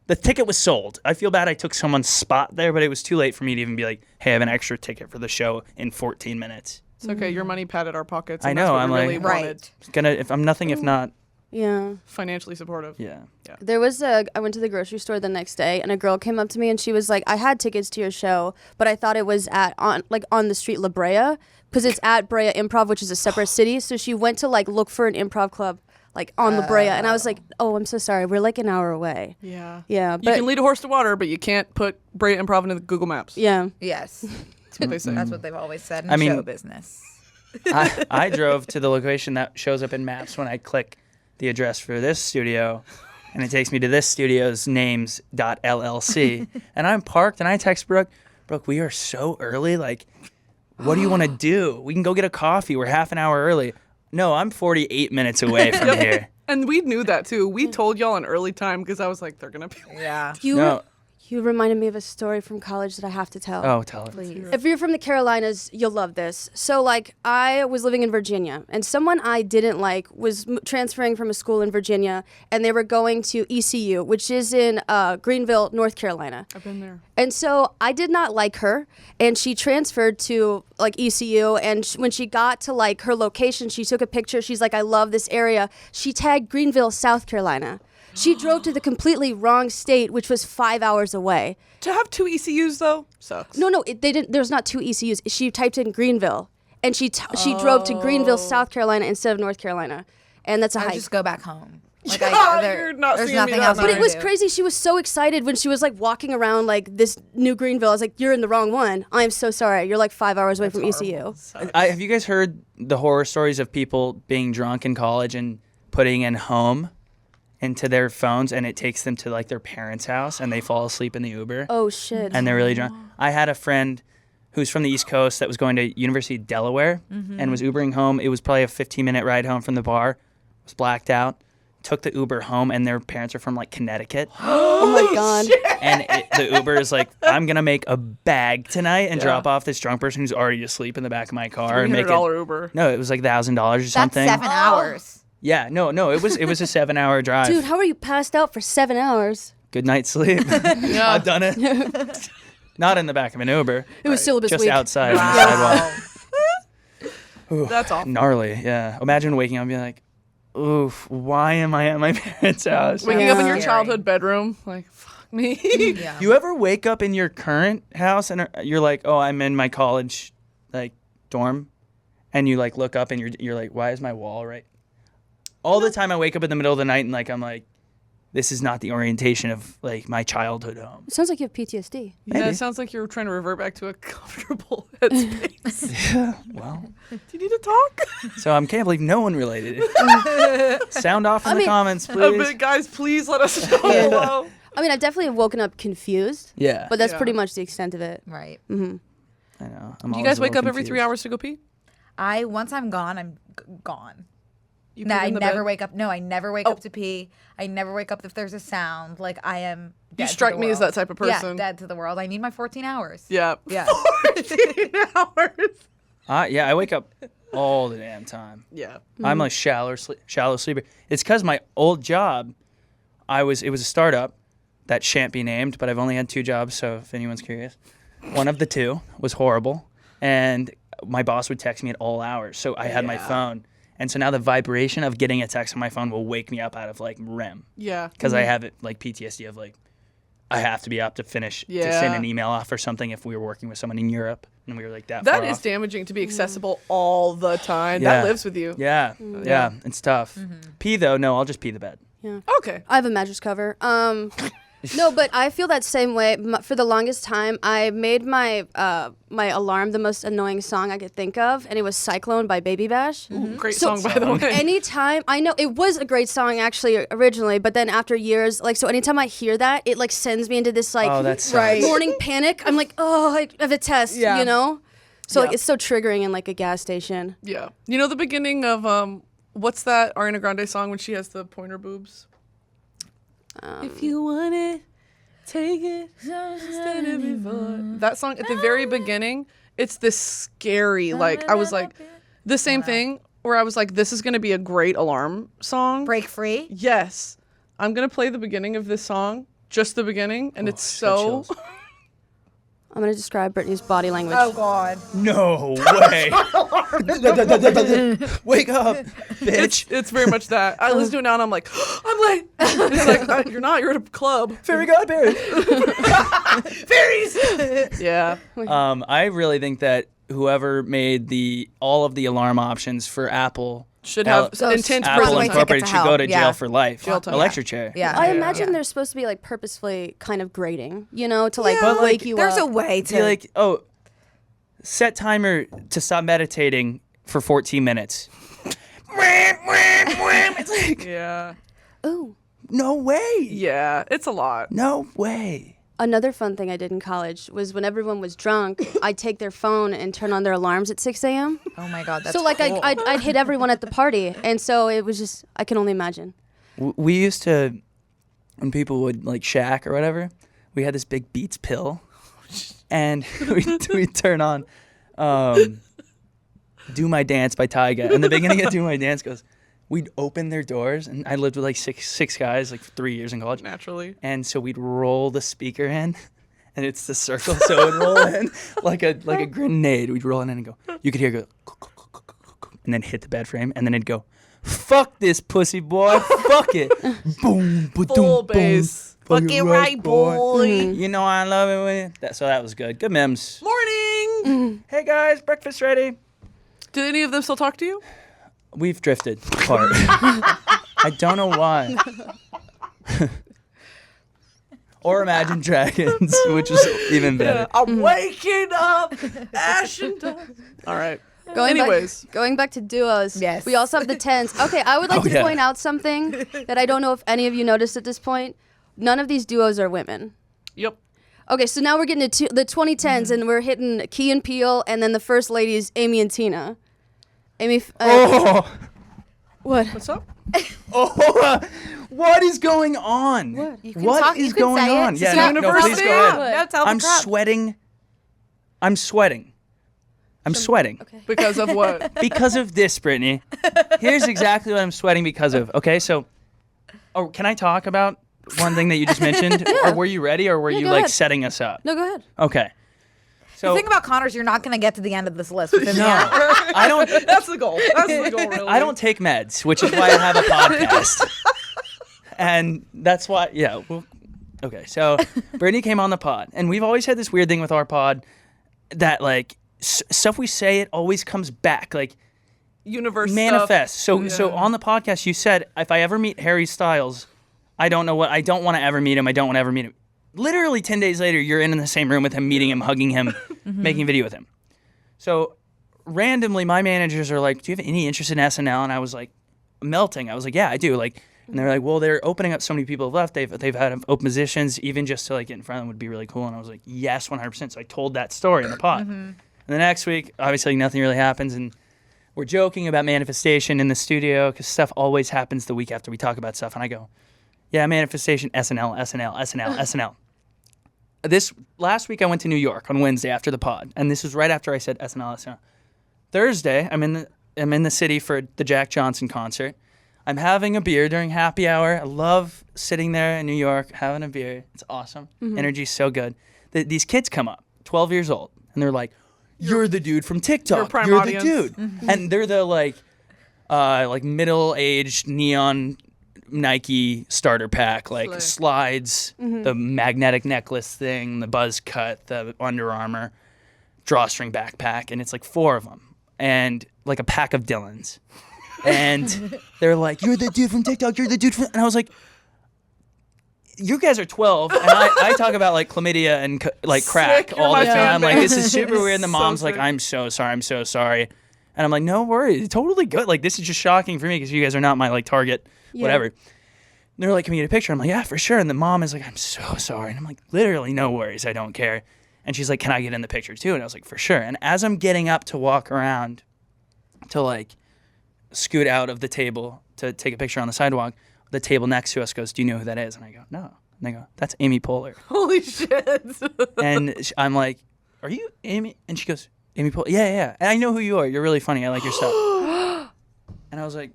the ticket was sold. I feel bad I took someone's spot there, but it was too late for me to even be like, hey, I have an extra ticket for the show in 14 minutes. It's okay. Your money padded our pockets. I And that's know, what I'm we really like- wanted. Right. If I'm nothing, if not, Yeah. Financially supportive. yeah. There was I went to the grocery store the next day and a girl came up to me and she was like, I had tickets to your show, but I thought it was on the street La Brea, because it's at Brea Improv, which is a separate city. So she went to like look for an improv club like on La Brea. And I was like, oh, I'm so sorry. We're like an hour away. Yeah. Yeah. You But can lead a horse to water, but you can't put Brea Improv into the Google Maps. yeah. Yes. That's what they say. That's what they've always said in I mean- show business. I drove to the location that shows up in maps when I click the address for this studio, and it takes me to this studio's names.llc. And I'm parked, and I text Brooke, we are so early. Like, what do you want to do? We can go get a coffee. We're half an hour early. No, I'm 48 minutes away from here. And we knew that too. We told y'all an early time because I was like, they're going to be. Yeah. You reminded me of a story from college that I have to tell. Oh, tell it. Please. If you're from the Carolinas, you'll love this. So, like, I was living in Virginia, and someone I didn't like was transferring from a school in Virginia, and they were going to ECU, which is in Greenville, North Carolina. I've been there. And so I did not like her, and she transferred to like ECU. And when she got to like her location, she took a picture. She's like, I love this area. She tagged Greenville, South Carolina. She drove to the completely wrong state, which was 5 hours away. To have two ECUs though sucks. No, they didn't. There's not two ECUs. She typed in Greenville, and she drove to Greenville, South Carolina instead of North Carolina, and that's a I would hike. just go back home. Like You're not there's seeing me nothing that else. night. But I it was do. crazy. She was so excited when she was like walking around like this new Greenville. I was like, "You're in the wrong one. I am so sorry. You're like 5 hours away from ECU." Have you guys heard the horror stories of people being drunk in college and putting in home into their phones, and it takes them to like their parents' house, and they fall asleep in the Uber, Oh shit. and they're really drunk? I had a friend who's from the East Coast that was going to University of Delaware and was Ubering home. It was probably a 15-minute ride home from the bar. Was blacked out. Took the Uber home, and their parents are from like Connecticut. Oh my god. And the Uber is like, I'm gonna make a bag tonight and drop off this drunk person who's already asleep in the back of my car and make it. $300 Uber. No, it was like $1,000 or That's something. 7 hours. Yeah, no, it was a 7-hour drive. Dude, how are you passed out for 7 hours? Good night's sleep. Yeah. I've done it. Not in the back of an Uber. It was syllabus Just week. outside on the sidewalk. That's awful. Gnarly, yeah. Imagine waking up and being like, oof, why am I at my parents' house? Waking up in your Scary. childhood bedroom, like, fuck me. Yeah. You ever wake up in your current house and you're like, oh, I'm in my college like dorm, and you like look up and you're like, why is my wall right? All the time I wake up in the middle of the night and like I'm like, this is not the orientation of like my childhood home. It sounds like you have PTSD. Yeah, Maybe. it sounds like you're trying to revert back to a comfortable headspace. Yeah, well, Do you need to talk? so I can't believe no one related it. Sound off in the mean- comments, please. But guys, please let us know below. I mean, I've definitely woken up confused, Yeah, but that's Yeah. pretty much the extent of it. Right. I know. I'm Do you always guys a wake little up every 3 confused. hours to go pee? Once I'm gone, I'm gone. You Nah, pee I in the never bed? wake up. No, I never wake up to pee. I never wake up if there's a sound. Like I am. Dead You to strike the me as world. that type of person. Yeah, dead to the world. I need my 14 hours. Yeah. Yeah. 14 hours. Yeah, I wake up all the damn time. Yeah. I'm a shallow sleeper. It's because my old job, it was a startup that shan't be named, but I've only had 2 jobs, so if anyone's curious. One of the 2 was horrible, and my boss would text me at all hours, so I had my phone. And so now the vibration of getting a text on my phone will wake me up out of like REM. Yeah. Because I have it like PTSD of like, I have to be up to finish to send an email off or something if we were working with someone in Europe and we were like that far That is off. damaging to be accessible all the time. Yeah. That lives with you. Yeah, yeah, it's tough. Pee though, no, I'll just pee the bed. Okay. I have a mattress cover. No, but I feel that same way. For the longest time, I made my my alarm the most annoying song I could think of, and it was "Cyclone" by Baby Bash. Great So- song, by the way. Anytime I know it was a great song actually originally, but then after years, like so, anytime I hear that, it like sends me into this like Oh, that sucks. morning panic. I'm like, oh, I have a test, Yeah. you know. So like Yeah. it's so triggering in like a gas station. Yeah. You know the beginning of what's that Ariana Grande song when she has the pointer boobs? If you want it, take it. That song at the very beginning, it's this scary, like I was like the same thing where I was like, this is gonna be a great alarm song. Break free. Yes. I'm gonna play the beginning of this song, just the beginning, and it's just got so chills. I'm gonna describe Brittany's body language. Oh God. No way. Wake up, bitch. it's very much that. I listen to it now and I'm like, I'm late. It's like you're not, you're at a club. Fairy godberry. Fairies. Yeah. I really think that whoever made all of the alarm options for Apple Should have So intense Apple Runaway prison. ticket Incorporated to should go hell. to Yeah. jail for life. Jail time. Electric chair. Yeah. I Yeah. imagine Yeah. they're supposed to be like purposefully kind of grating, you know, to like Yeah, wake you There's up. a way Be to like, set timer to stop meditating for 14 minutes. It's like, Yeah. Ooh. no way. Yeah. It's a lot. No way. Another fun thing I did in college was when everyone was drunk, I'd take their phone and turn on their alarms at 6 a.m. Oh my God. That's So like cool. I'd hit everyone at the party, and so it was just I can only imagine. We used to, when people would like shack or whatever, we had this big Beats pill, and we'd turn on Do My Dance by Tyga. And the beginning of Do My Dance goes, we'd open their doors, and I lived with like six guys, like 3 years in college. Naturally. And so we'd roll the speaker in, and it's the circle, so it would roll in like a grenade. We'd roll it in and go, you could hear it go, and then hit the bed frame, and then it'd go, fuck this pussy boy, fuck it. Boom, Full boom, bass. Fuck it right, boy. You know I love it when so that was good. Good memes. Morning. Hey guys, breakfast ready. Did any of them still talk to you? We've drifted apart. I don't know why. Or Imagine Dragons, which is even better. I'm waking up, ash and dust. All right. Anyways. Going back to duos. Yes. We also have the tens. Okay, I would like Oh, to yeah. point out something that I don't know if any of you noticed at this point. None of these duos are women. Yep. Okay, so now we're getting to the 2010s, and we're hitting Key and Peele, and then the first lady is Amy and Tina. Oh, What? What's up? what is going on? What? You can What talk- is you can going say it. on? It's Yeah, a no, university. please go ahead. What? No, tell I'm the crowd. sweating. I'm sweating. I'm sweating. Okay. Because of what? Because of this, Brittany. Here's exactly what I'm sweating because of. Okay, so, can I talk about one thing that you just mentioned? Or were you ready, or were you go like ahead. setting us up? No, go ahead. Okay. So The thing about Connor's, you're not going to get to the end of this list within the no, hour. I don't. That's the goal. That's the goal, really. I don't take meds, which is why I have a podcast. And that's why, yeah. Well, okay, so Brittany came on the pod, and we've always had this weird thing with our pod that like stuff we say, it always comes back, like Universe manifest. stuff. So Yeah. on the podcast, you said if I ever meet Harry Styles, I don't want to ever meet him. I don't want to ever meet him. Literally 10 days later, you're in the same room with him, meeting him, hugging him, making a video with him. So randomly, my managers are like, do you have any interest in SNL? And I was like, melting. I was like, yeah, I do. Like, and they're like, well, they're opening up. So many people have left. They've had open positions. Even just to like get in front of them would be really cool. And I was like, yes, 100%. So I told that story in the pod. And the next week, obviously, nothing really happens. And we're joking about manifestation in the studio because stuff always happens the week after we talk about stuff. And I go, yeah, manifestation, SNL, SNL, SNL, SNL. This last week I went to New York on Wednesday after the pod. And this was right after I said SNL, SNL. Thursday, I'm in the city for the Jack Johnson concert. I'm having a beer during happy hour. I love sitting there in New York, having a beer. It's awesome. Energy's so good. These kids come up, 12 years old, and they're like, you're the dude from TikTok. prime You're audience. the dude. And they're the like middle-aged neon Nike starter pack, like Slay. slides, the magnetic necklace thing, the buzz cut, the Under Armour drawstring backpack, and it's like 4 of them, and like a pack of Dylans. And they're like, you're the dude from TikTok, you're the dude from... And I was like, you guys are 12, and I talk about like chlamydia and like crack Sick, you're all my the time. fan Like, base. this is super weird. And the So mom's like, sick. I'm so sorry. And I'm like, no worries, totally good. Like, this is just shocking for me because you guys are not my like target, whatever. And they're like, can we get a picture? I'm like, yeah, for sure. And the mom is like, I'm so sorry. And I'm like, literally, no worries, I don't care. And she's like, can I get in the picture too? And I was like, for sure. And as I'm getting up to walk around to like scoot out of the table to take a picture on the sidewalk, the table next to us goes, do you know who that is? And I go, no. And they go, that's Amy Poehler. Holy shit. And I'm like, are you Amy? And she goes, Amy Poehler? Yeah. And I know who you are. You're really funny. I like your stuff. And I was like,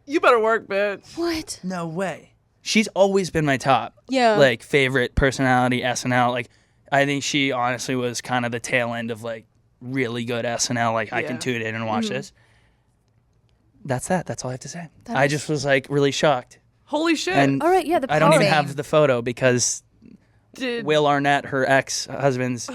You better work, bitch. What? no way. She's always been my top, Yeah. like, favorite personality, SNL. Like, I think she honestly was kind of the tail end of, like, really good SNL. Like, I Yeah. can tune in and watch this. That's that. That's all I have to say. That I is- just was, like, really shocked. Holy shit. And All right, yeah, the I don't even power. have the photo because Did Will Arnett, her ex-husband's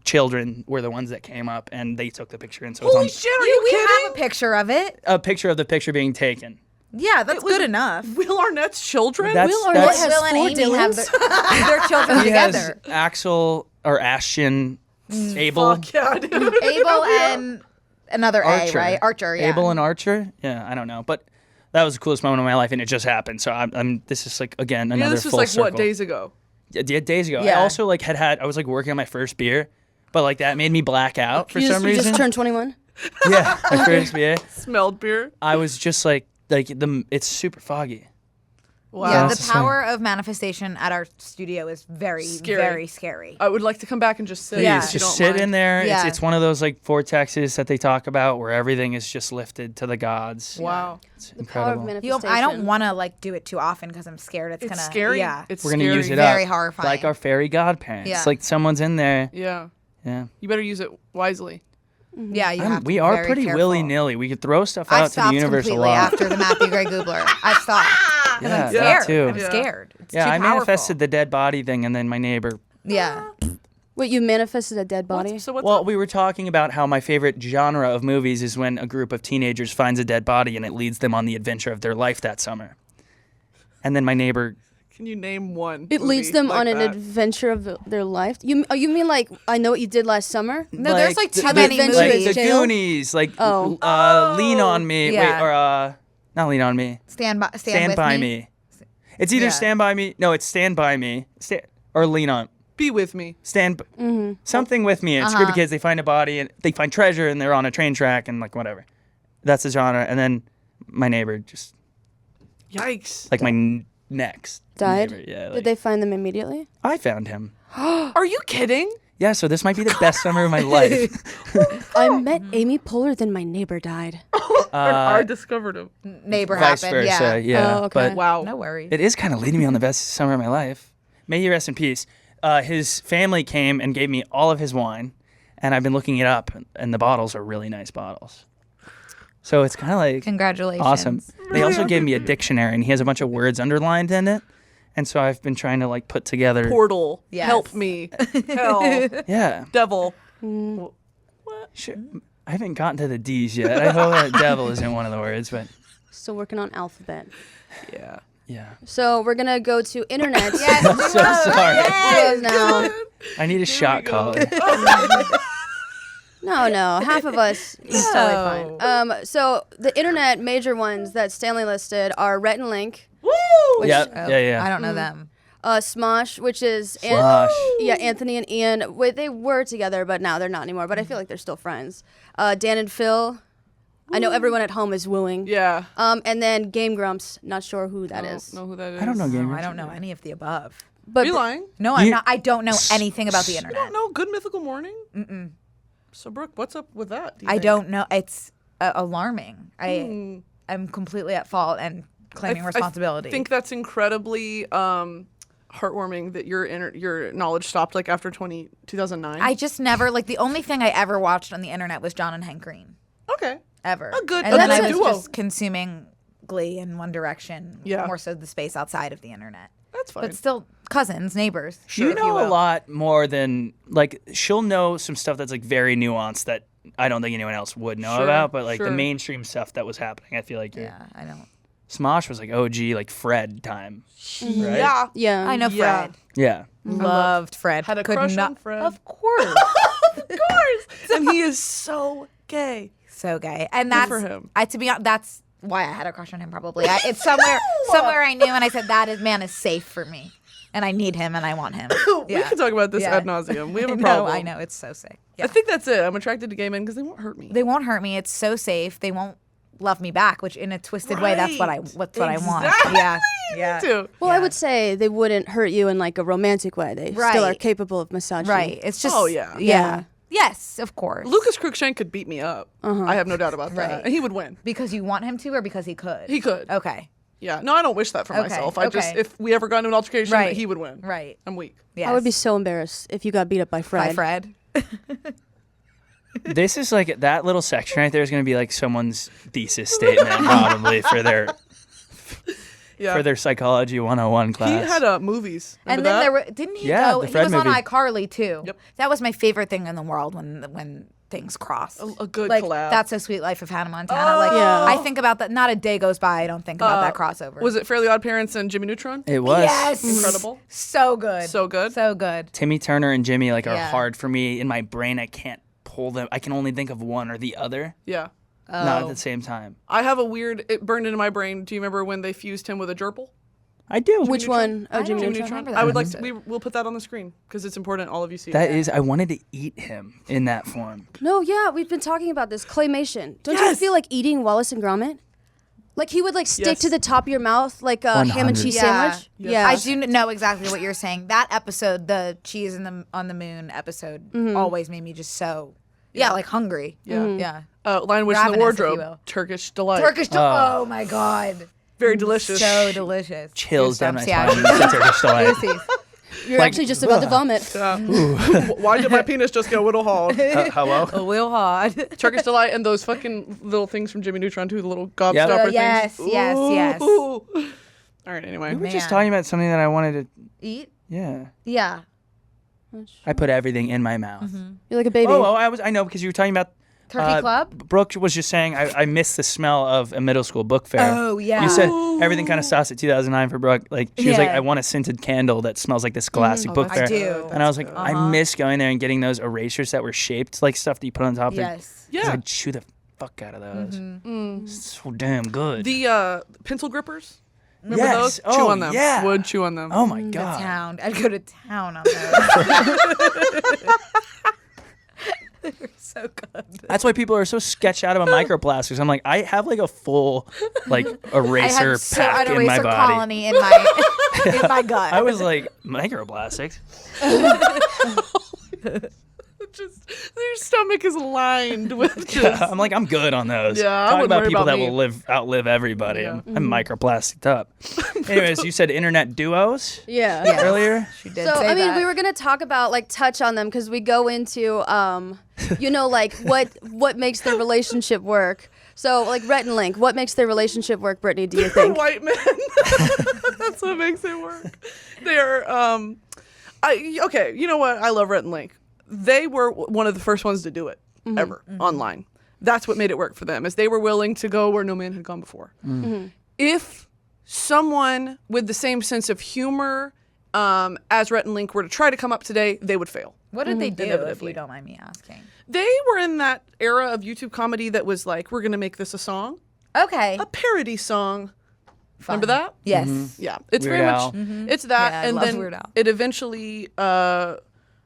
children were the ones that came up, and they took the picture. And so Holy it's shit, are you We kidding? have a picture of it. on a picture of the picture being taken. Yeah, that's was- good enough. Will Arnett's children? That's- Will Arnett that's- has Will and 4 Amy have Dylans? their children He has together. Axel or Ashton, Abel, Fuck yeah, dude. Abel and another Archer. A, right? Archer, yeah. Abel and Archer. Yeah, I don't know, but that was the coolest moment of my life, and it just happened. So I'm this is like again another Yeah, this was full like circle. what, days ago? Yeah, days ago. I Yeah. also like I was like working on my first beer, but like that made me black out for You some just, you reason. just turned 21? Yeah, my first beer. Smelled beer. I was just like it's super foggy. Wow. Yeah, That's the the power of manifestation at our studio is very, Scary. very scary. I would like to come back and just sit. Yeah. if you Just don't sit mind. in there. Yeah. It's one of those like vortexes that they talk about where everything is just lifted to the gods. Wow. It's The power of incredible. manifestation. I don't want to like do it too often because I'm scared it's It's gonna. scary. Yeah, It's We're gonna scary. use it Very up. horrifying. Like our fairy godparents. Yeah. Like someone's in there. Yeah. Yeah. You better use it wisely. yeah. You have to We be are very pretty careful. willy-nilly. We could throw stuff I've out to the stopped universe a completely lot. after the Matthew Gray Goobler. I've stopped. 'Cause Yeah, I'm me scared. too. I'm Yeah. scared. It's Yeah, too I powerful. manifested the dead body thing, and then my neighbor. Yeah. Wait, you manifested a dead body? So what's Well, up? we were talking about how my favorite genre of movies is when a group of teenagers finds a dead body and it leads them on the adventure of their life that summer. And then my neighbor. Can you name one? It leads movie them like on an that? adventure of their life. You mean like I Know What You Did Last Summer? No, there's like the- too many Adventure Like movies. the Jail? Goonies, like Oh. Lean on Me. Yeah. Wait, or not Lean on Me. Stand Stand with by me. me. It's either Yeah. Stand by Me. No, it's Stand by Me. Or Lean on. Be with me. Something with me. It's a group of kids. They find a body and they find treasure and they're on a train track and like whatever. That's the genre. And then my neighbor just Yikes. like my next Died? neighbor. Yeah. Did Like, they find them immediately? I found him. Are you kidding? Yeah. So this might be the best summer of my life. I met Amy Poehler, then my neighbor died. I discovered him. Neighbor Vice happened. versa. Yeah. Oh, okay. But Wow. No worries. it is kind of leading me on the best summer of my life. May he rest in peace. His family came and gave me all of his wine, and I've been looking it up, and the bottles are really nice bottles. So it's kind of like Congratulations. awesome. They also gave me a dictionary, and he has a bunch of words underlined in it, and so I've been trying to like put together. Portal. Yes. Help me. Hell. Yeah, Devil. sure. I haven't gotten to the D's yet. I hope that devil isn't one of the words, but Still working on alphabet. Yeah. yeah. So we're gonna go to internet. I'm so sorry. Yes, now. I need a shot collar. No, half of us is totally fine. So the internet major ones that Stanley listed are Rhett and Link, Woo! Yeah, Oh, yeah. I don't know them. Smosh, which is Smosh. Anthony and Ian. Wait, they were together, but now they're not anymore. But I feel like they're still friends. Dan and Phil. I know everyone at home is wooing. Yeah. And then Game Grumps, not sure who that is. Know who that is? I don't know game. No, I don't know any of the above. But Are you lying? No, I'm not. I don't know anything about the You internet. don't know Good Mythical Morning? Mm-mm. So, Brooke, what's up with that? I don't know. It's alarming. I'm completely at fault and claiming responsibility. I think that's incredibly heartwarming that your knowledge stopped like after 2009. I just never the only thing I ever watched on the internet was John and Hank Green. Okay. Ever. A good And then I good was duo. just consuming Glee and One Direction. Yeah. More so the space outside of the internet. That's fine. But still cousins, neighbors. You if know a will. lot more than she'll know some stuff that's very nuanced that I don't think anyone else would know Sure, about, but the sure. mainstream stuff that was happening, I feel like Yeah, I don't. Smosh was OG Fred time. Right? Yeah. yeah. I know Yeah. Fred. Yeah. Loved Fred. Had a Could crush not- on Fred. Of course. Of course. And he is so gay. So gay. And that's for him. To be honest, that's why I had a crush on him probably. It's somewhere I knew and I said man is safe for me. And I need him and I want him. We can talk about this ad nauseum. We have a problem. I know. It's so sick. Yeah. I think that's it. I'm attracted to gay men because they won't hurt me. They won't hurt me. It's so safe. They won't love me back, which in a twisted way, that's what I want. Exactly. Yeah. Yeah. too. Well, I would say they wouldn't hurt you in a romantic way. They still are Right. capable of misogyny. Right. It's just. Oh, yeah. Yeah. Yes, of course. Lucas Cruikshank could beat me up. I have no doubt about that. Right. And he would win. Because you want him to, or because he could. He could. Okay. Yeah. No, I don't wish that for Okay, myself. I just, okay. if we ever got into an altercation, Right. he would win. Right. I'm weak. Yes. I would be so embarrassed if you got beat up by Fred. By Fred. This is that little section right there is going to be someone's thesis statement probably for their psychology 101 class. He had movies. And Remember then that? there were didn't he Yeah, go? the He Fred was on movie. iCarly too. Yep. That was my favorite thing in the world when things crossed. A good like collab. That's a Sweet Life of Hannah Montana. Yeah. I think about that. Not a day goes by I don't think about that crossover. Was it Fairly Odd Parents and Jimmy Neutron? It was. Yes. Incredible. So good. So good. So good. Timmy Turner and Jimmy are Yeah. hard for me in my brain. I can't pull them. I can only think of one or the other, Yeah. not at the same time. I have it burned into my brain. Do you remember when they fused him with a gerbil? I do. Which one? Oh, Jimmy don't Neutron. remember I that would like episode. we'll put that on the screen because it's important all of you see That it. is, I wanted to eat him in that form. No, yeah, we've been talking about this. Claymation. Don't you Yes. feel like eating Wallace and Gromit? He would stick Yes. to the top of your mouth like a ham and 100. cheese Yeah. sandwich. Yes. Yeah. I do know exactly what you're saying. That episode, the cheese on the moon episode, always made me just so hungry. Yeah. Yeah. Lion Witch in the Ravenous, if you Wardrobe, will. Turkish delight. Oh my god. Very delicious. So delicious. Chills down my Goosebumps, yeah. spine. It's a Turkish delight. Goosies. You're actually just about to vomit. Why did my penis just go whittle hard? Hello? A little hard. Turkish delight and those fucking little things from Jimmy Neutron too, the little gobstopper Yes, things. yes. Ooh. All right. Anyway, We were just Man. talking about something that I wanted to. Eat? Yeah. Yeah. I put everything in my mouth. You're like a baby. Oh, I know because you were talking about. Turkey Club? Brooke was just saying I miss the smell of a middle school book fair. Oh, yeah. You said everything kind of sauced at 2009 for Brooke. She was like, Yeah. I want a scented candle that smells like this classic book that's fair. I do. And I was like, I miss going there and getting those erasers that were shaped like stuff that you put on top. Yes. Because Yeah. I'd chew the fuck out of those. So damn good. the pencil grippers. Remember Yes. those? Oh, chew on them. yeah. Would chew on them. Oh my The god. town. I'd go to town on those. They were so good. That's why people are so sketched out about microplastics. I'm like, I have a full eraser pack an in my eraser body. colony in my in my gut. I was like, microplastics? Just their stomach is lined with just. I'm like, I'm good on those. Yeah, I Talk wouldn't about worry people about that me. will outlive everybody. Yeah. I'm microplasticed up. Anyways, you said internet duos Yeah. earlier. She did So say I mean, that. we were gonna talk about touch on them because we go into what makes their relationship work. So Rhett and Link, what makes their relationship work, Brittany? Do you think? White men. That's what makes it work. They're okay. You know what? I love Rhett and Link. They were one of the first ones to do it ever online. That's what made it work for them, is they were willing to go where no man had gone before. If someone with the same sense of humor as Rhett and Link were to try to come up today, they would fail. What did they do, if Inevitably. you don't mind me asking? They were in that era of YouTube comedy that was like, we're going to make this a song, Okay. a parody song. Fun. Remember that? Yes. Yeah, it's Weird very Al. much it's that, Yeah, I and love then Weird Al. it eventually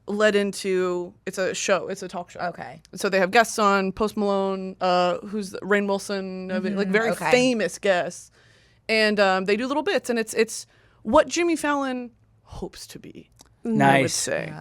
led into it's a show. It's a talk show. Okay. So they have guests on, Post Malone, who's Rainn Wilson, like very famous guests, and they do little bits, and it's what Jimmy Fallon hopes to be. I would Nice. say.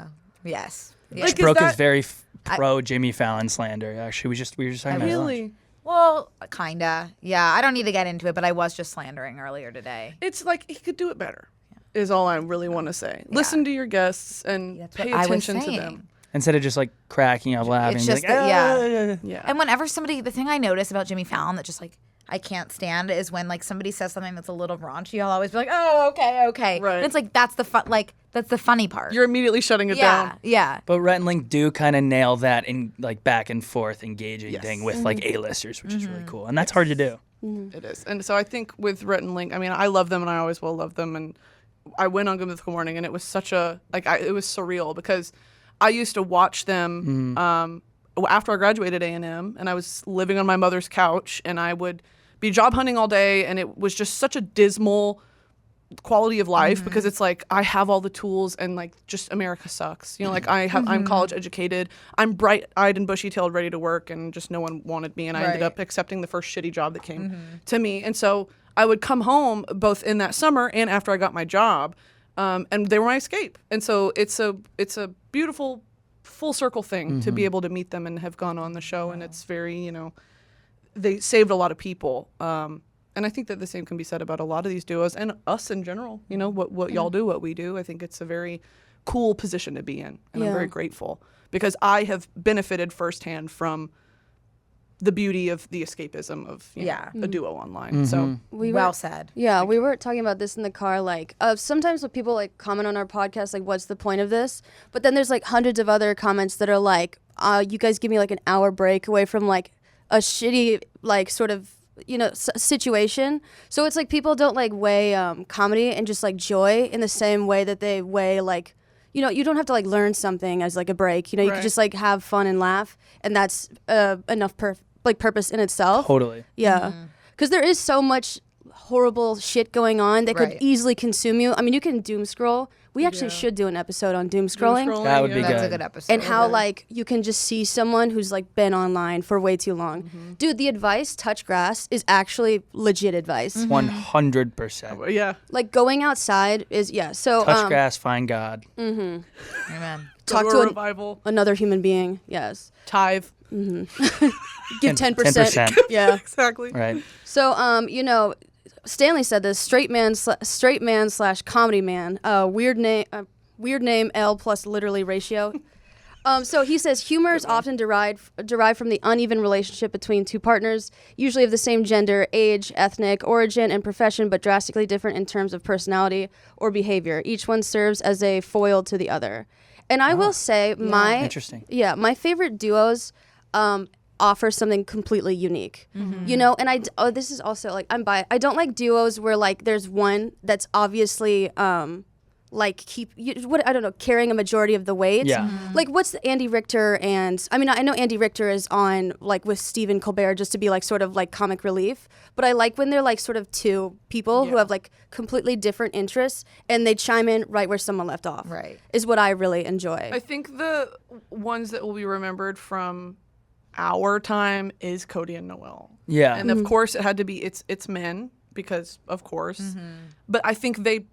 Yes. Like, Brooke is that- very pro Jimmy Fallon slander. Actually, we were just talking about it. Really? Well, kinda. Yeah, I don't need to get into it, but I was just slandering earlier today. It's like he could do it better. Is all I really want to say. Listen to your guests and That's pay what I was attention to saying. them. Instead of just like cracking up laughing. It's be just like, that- "Ah." Yeah. And whenever the thing I notice about Jimmy Fallon that just like I can't stand is when like somebody says something that's a little raunchy, I'll always be like, oh, okay. Right. And it's like that's the fun, like that's the funny part. You're immediately shutting it yeah, down. yeah. But Rhett and Link do kind of nail that in like back and forth engaging Yes. thing with like A-listers, which is really cool. And that's hard to do. It is. And so I think with Rhett and Link, I mean, I love them and I always will love them. And I went on Good Mythical Morning and it was such a, it was surreal because I used to watch them after I graduated A&M and I was living on my mother's couch and I would be job hunting all day and it was just such a dismal quality of life because it's like I have all the tools and like just America sucks. You know, like I'm college educated, I'm bright-eyed and bushy-tailed ready to work and just no one wanted me and I ended Right. up accepting the first shitty job that came to me. And so I would come home both in that summer and after I got my job and they were my escape. And so it's a beautiful full circle thing to be able to meet them and have gone on the show and it's very, you know, they saved a lot of people. And I think that the same can be said about a lot of these duos and us in general. You know, what y'all do, what we do. I think it's a very cool position to be in. And I'm very grateful because I have benefited firsthand from the beauty of the escapism of you know, a duo online. So Well said. Yeah, we were talking about this in the car. Like, sometimes when people like comment on our podcast, like, "What's the point of this?" But then there's like hundreds of other comments that are like, "You guys give me like an hour break away from like a shitty like sort of you know situation." So it's like people don't like weigh comedy and just like joy in the same way that they weigh like. You know, you don't have to like learn something as like a break. You know, you can just like have fun and laugh, and that's enough purpose in itself. Totally. Yeah, because there is so much horrible shit going on that could Right. easily consume you. I mean, you can doom scroll. We actually should do an episode on doom scrolling. That would be That's good. a good episode. And how like you can just see someone who's like been online for way too long. Dude, the advice touch grass is actually legit advice. 100%. yeah, Like going outside is so Touch grass, find God. Amen. talk go to a revival. another human being. Yes. Tithe. Give 10%. 10%. Yeah. Exactly. Right. So you know, Stanley said this straight man / comedy man. Weird name L plus literally ratio. So he says humor is often derived from the uneven relationship between two partners, usually of the same gender, age, ethnic origin, and profession, but drastically different in terms of personality or behavior. Each one serves as a foil to the other. And I will say Interesting. my favorite duos offer something completely unique. You know, and this is also like I don't like duos where like there's one that's obviously like carrying a majority of the weight. Yeah. Like what's the Andy Richter and I mean I know Andy Richter is on like with Stephen Colbert just to be like sort of like comic relief, but I like when they're like sort of two people who have like completely different interests and they chime in right where someone left off. Right. Is what I really enjoy. I think the ones that will be remembered from our time is Cody and Noel. Yeah. And of course it had to be it's men because of course. But I think they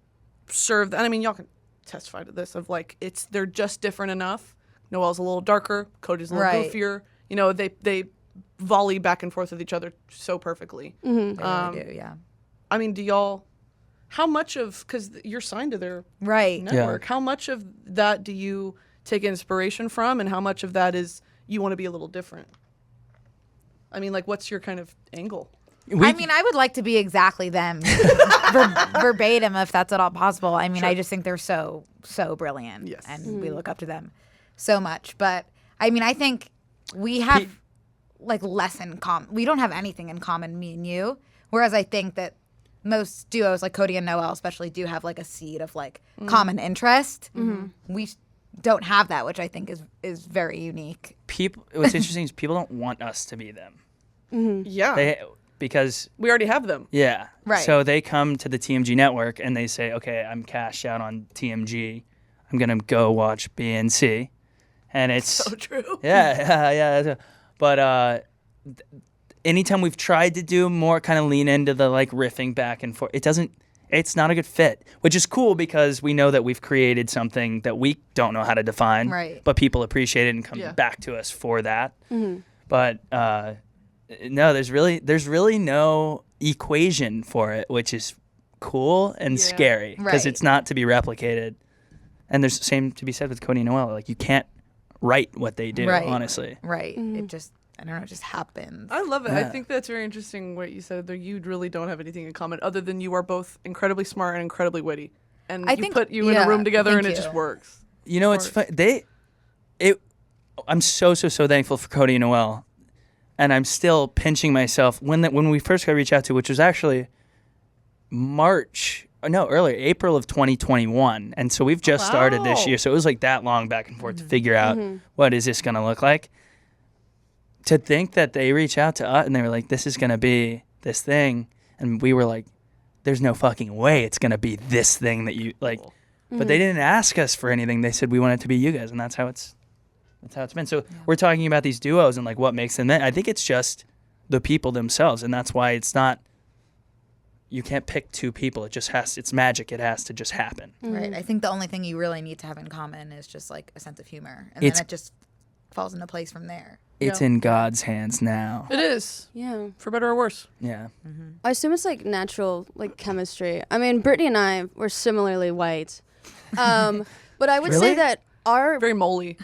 serve and I mean y'all can testify to this of like they're just different enough. Noel's a little darker, Cody's a little Right. goofier. You know, they volley back and forth with each other so perfectly. They really do, yeah. I mean, do y'all how much of cuz you're signed to their Right. network. How much of that do you take inspiration from and how much of that is you want to be a little different? I mean, like, what's your kind of angle? I mean, I would like to be exactly them, verbatim, if that's at all possible. I mean, I just think they're so brilliant, Yes. and we look up to them so much. But I mean, I think we have like less in common. We don't have anything in common, me and you. Whereas I think that most duos, like Cody and Noel, especially, do have like a seed of like common interest. We don't have that, which I think is very unique. What's interesting is people don't want us to be them. Yeah. Because we already have them. yeah, Right. So they come to the TMG network and they say, "Okay, I'm cashed out on TMG. I'm gonna go watch B and C, and it's So true. yeah. But anytime we've tried to do more, kind of lean into the like riffing back and forth, it's not a good fit, which is cool because we know that we've created something that we don't know how to define, Right. but people appreciate it and come back to us for that. But no, there's really no equation for it, which is cool and scary because Right. it's not to be replicated. And there's the same to be said with Cody and Noel. Like, you can't write what they do, Right. honestly. Right. It just, I don't know, it just happens. I love it. I Yeah. think that's very interesting what you said there. You really don't have anything in common other than you are both incredibly smart and incredibly witty. And I you think- put you in a yeah, room together and thank it just you. works. You know, it's fun. I'm so thankful for Cody and Noel. And I'm still pinching myself when we first got reached out to, which was actually April of 2021. And so we've just started this Wow. year. So it was like that long back and forth to figure out what is this going to look like. To think that they reached out to us and they were like, this is going to be this thing. And we were like, there's no fucking way it's going to be this thing that you like. But they didn't ask us for anything. They said we want it to be you guys. And that's how it's been. So we're talking about these duos and like what makes them. I think it's just the people themselves. And that's why it's not, you can't pick two people. It's magic. It has to just happen. Right. I think the only thing you really need to have in common is just like a sense of humor. And It's- then it just falls into place from there. It's in God's hands now. It is, Yeah. for better or worse. Yeah. I assume it's like natural like chemistry. I mean, Brittany and I were similarly white. But I would say Really? that our Very moly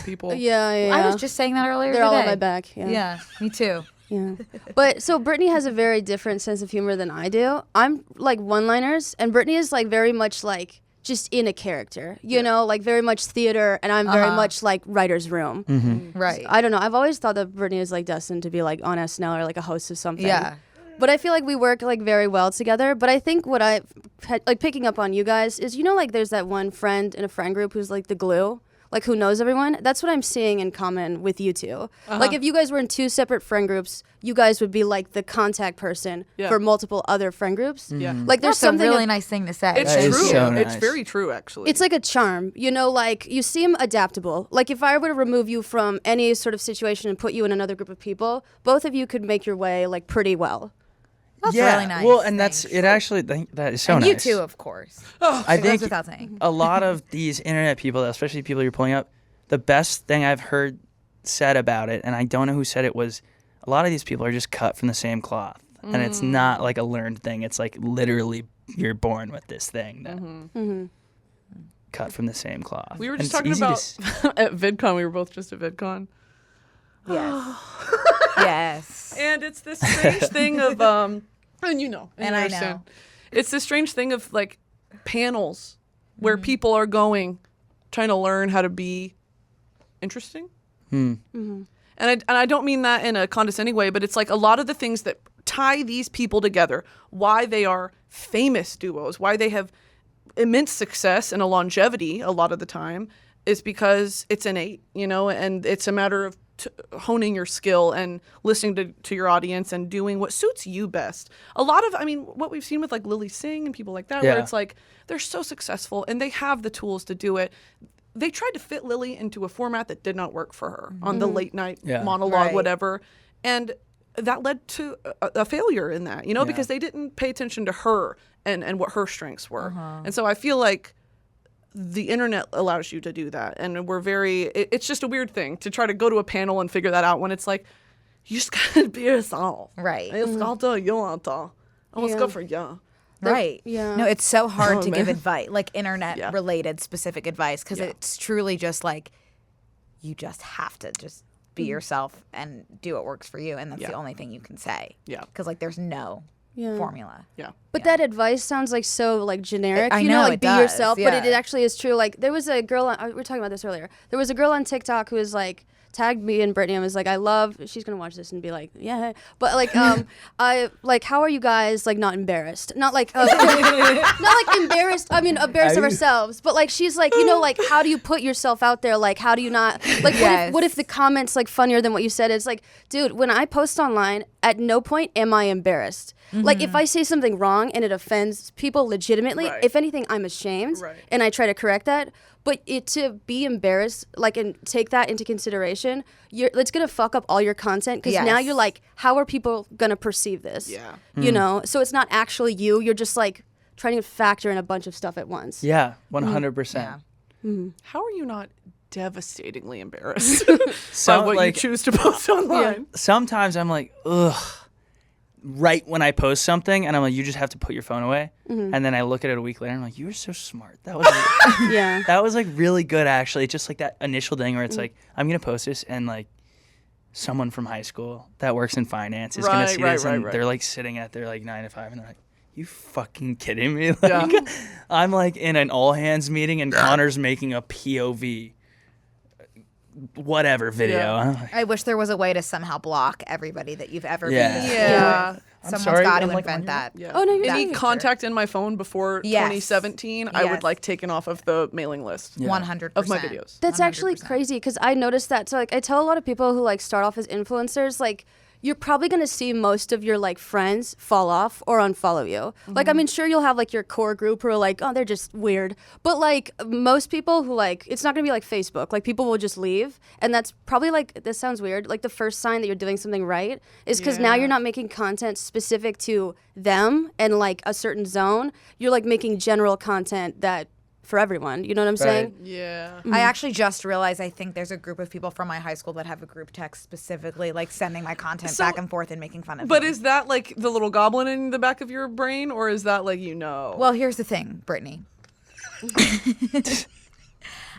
people. yeah. I was just saying that earlier they're all today. on my back. Yeah. Yeah, me too. Yeah. But so Brittany has a very different sense of humor than I do. I'm like one-liners, and Brittany is like very much like just in a character, you know, like very much theater, and I'm very much like writer's room. Right. I don't know. I've always thought that Brittany is like destined to be like on SNL or like a host of something. Yeah. But I feel like we work like very well together. But I think what I like picking up on you guys is, you know, like there's that one friend in a friend group who's like the glue, like who knows everyone. That's what I'm seeing in common with you two. Like if you guys were in two separate friend groups, you guys would be like the contact person for multiple other friend groups. Yeah. Like there's That's a something really nice thing to say. It's That is true. so It's nice. very true, actually. It's like a charm, you know, like you seem adaptable. Like if I were to remove you from any sort of situation and put you in another group of people, both of you could make your way like pretty well. That's yeah. really nice. Well, and that's Thanks. it. Actually, that is so And nice. you too, of course. I It goes think without saying. a lot of these internet people, especially people you're pulling up, the best thing I've heard said about it, and I don't know who said it, was a lot of these people are just cut from the same cloth, and it's not like a learned thing. It's like literally you're born with this thing that cut from the same cloth. we were And just it's talking easy to about at VidCon. We were both just at VidCon. Yes. Yes. And it's this strange thing of and you know, And you I understand. know. It's this strange thing of like panels where people are going, trying to learn how to be interesting. And I don't mean that in a condescending way, but it's like a lot of the things that tie these people together, why they are famous duos, why they have immense success and a longevity a lot of the time, is because it's innate, you know, and it's a matter of honing your skill and listening to your audience and doing what suits you best. A lot of, I mean, what we've seen with like Lily Singh and people like that, where Yeah. it's like they're so successful and they have the tools to do it. They tried to fit Lily into a format that did not work for her on the late night Yeah. monologue, Right. whatever. And that led to a failure in that, you know, because they didn't pay attention to her and what her strengths were. And so I feel like the internet allows you to do that. And we're it's just a weird thing to try to go to a panel and figure that out when it's like, you just gotta be yourself. Right. Jag ska inte göra inte. Jag ska för jag. Right. Yeah. No, it's so hard Oh, to give man. advice, like internet related specific advice, because Yeah. it's truly just like you just have to just be yourself and do what works for you, and that's the only thing you can say. Yeah. Because like there's no formula. Yeah. But that advice sounds like so like generic. I you know, like it be does, yourself, but it yeah. actually is true. Like there was a girl we were talking about this earlier. There was a girl on TikTok who was like tagged me and Brittany and was like, she's gonna watch this and be like, yeah, but like I like, how are you guys like not embarrassed? Not like not like embarrassed. I mean embarrassed of ourselves, but like she's like, you know, like how do you put yourself out there? Like how do you not like Yes. what if the comments like funnier than what you said? It's like, dude, when I post online, at no point am I embarrassed. Like if I say something wrong and it offends people legitimately, Right. if anything, I'm ashamed Right. and I try to correct that. But to be embarrassed, like, and take that into consideration, it's gonna fuck up all your content because now Yes. you're like, how are people gonna perceive this? Yeah. You know, so it's not actually you. You're just like trying to factor in a bunch of stuff at once. Yeah, 100%. How are you not devastatingly embarrassed So, by what like, you choose to post online? sometimes I'm like, ugh. Right when I post something, and I'm like, you just have to put your phone away. And then I look at it a week later, and I'm like, you were so smart. That was Yeah. that was like really good, actually. It's just like that initial thing where it's like, I'm gonna post this, and like someone from high school that works in finance is gonna Right, see right, this, and right. they're like sitting at their like 9 to 5, and they're like, you fucking kidding me? Like, Yeah. I'm like in an all hands meeting, and Connor's making a POV whatever video. Yeah. I'm like, I wish there was a way to somehow block everybody that you've ever Yeah. been. Yeah. Someone's sorry, got to I'm, like, invent on that. Yeah. Oh, no, you're Any fine. contact in my phone before Yes. 2017, I would Yes. like taken off of the mailing list 100% of my videos. That's actually 100%. crazy because I noticed that. So like I tell a lot of people who like start off as influencers, like you're probably gonna see most of your like friends fall off or unfollow you. Like I mean, sure you'll have like your core group who are like, oh, they're just weird. But like most people who like, it's not gonna be like Facebook. Like people will just leave, and that's probably like, this sounds weird. Like the first sign that you're doing something right is because now Yeah. you're not making content specific to them and like a certain zone. You're like making general content that for everyone. You know what I'm saying? Yeah. I actually just realized I think there's a group of people from my high school that have a group text specifically like sending my content So- back and forth and making fun of But me. is that like the little goblin in the back of your brain, or is that like Well, here's the thing, Brittany.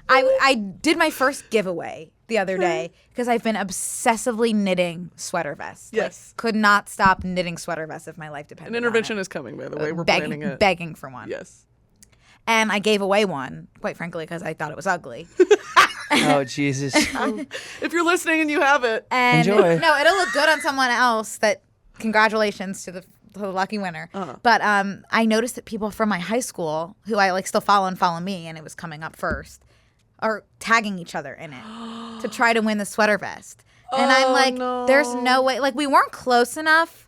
I did my first giveaway the other day because I've been obsessively knitting sweater vests. Like, Yes. could not stop knitting sweater vests if my life depended an intervention on is coming, by the way. it. We're planning begging, it. begging for one. Yes. And I gave away one, quite frankly, because I thought it was ugly. oh Jesus. If you're listening and you have it, And Enjoy. no, it'll look good on someone else. That congratulations to the lucky winner. But I noticed that people from my high school who I like still follow me, and it was coming up first, are tagging each other in it to try to win the sweater vest. And I'm like, there's no way. Like we weren't close enough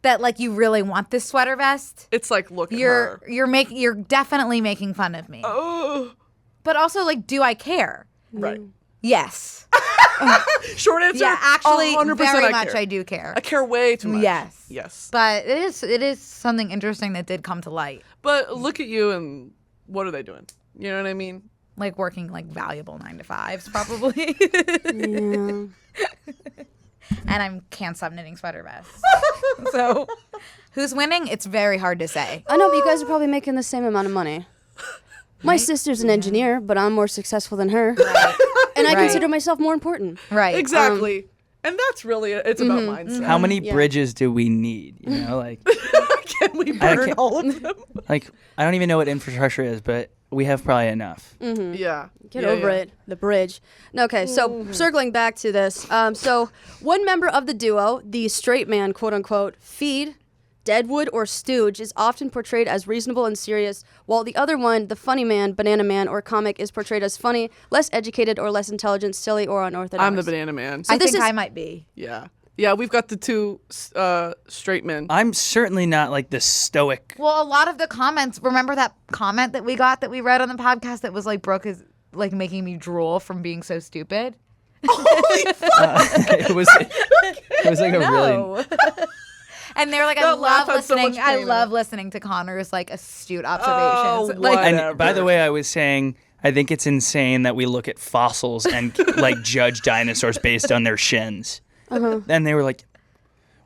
that like you really want this sweater vest. it's like, look at You're her. you're definitely making fun of me. Oh. But also like, do I care? Right. Yes. Short answer. Yeah, actually, 100% very much care. I do care. I care way too much. Yes. Yes. But it is something interesting that did come to light. But look at you, and what are they doing? You know what I mean? Like working like valuable 9-to-5s probably. And I can't stop knitting sweater vests. So who's winning? It's very hard to say. I know, but you guys are probably making the same amount of money. My sister's an engineer, but I'm more successful than her. And I Right. consider myself more important. Right. Exactly. And that's really it. It's about mindset. How many Yeah. bridges do we need? You know, like Can we burn can't- all of them? like I don't even know what infrastructure is, but we have probably enough. Yeah. Get Yeah, over yeah. it. The bridge. No, okay, so circling back to this. So one member of the duo, the straight man, quote unquote, Feed, Deadwood, or Stooge, is often portrayed as reasonable and serious, while the other one, the funny man, Banana Man, or comic, is portrayed as funny, less educated, or less intelligent, silly, or unorthodox. I'm the banana man. I this think is- I might be. Yeah. Yeah, we've got the two straight men. I'm certainly not like the stoic. Well, a lot of the comments, remember that comment that we got that we read on the podcast that was like Brooke is like making me drool from being so stupid? It was like a really And they're like, I That laugh love had so listening. much I pain in love it. listening to Connor's like astute Oh, observations. Like, whatever. And by the way, I was saying I think it's insane that we look at fossils and like judge dinosaurs based on their shins. And they were like,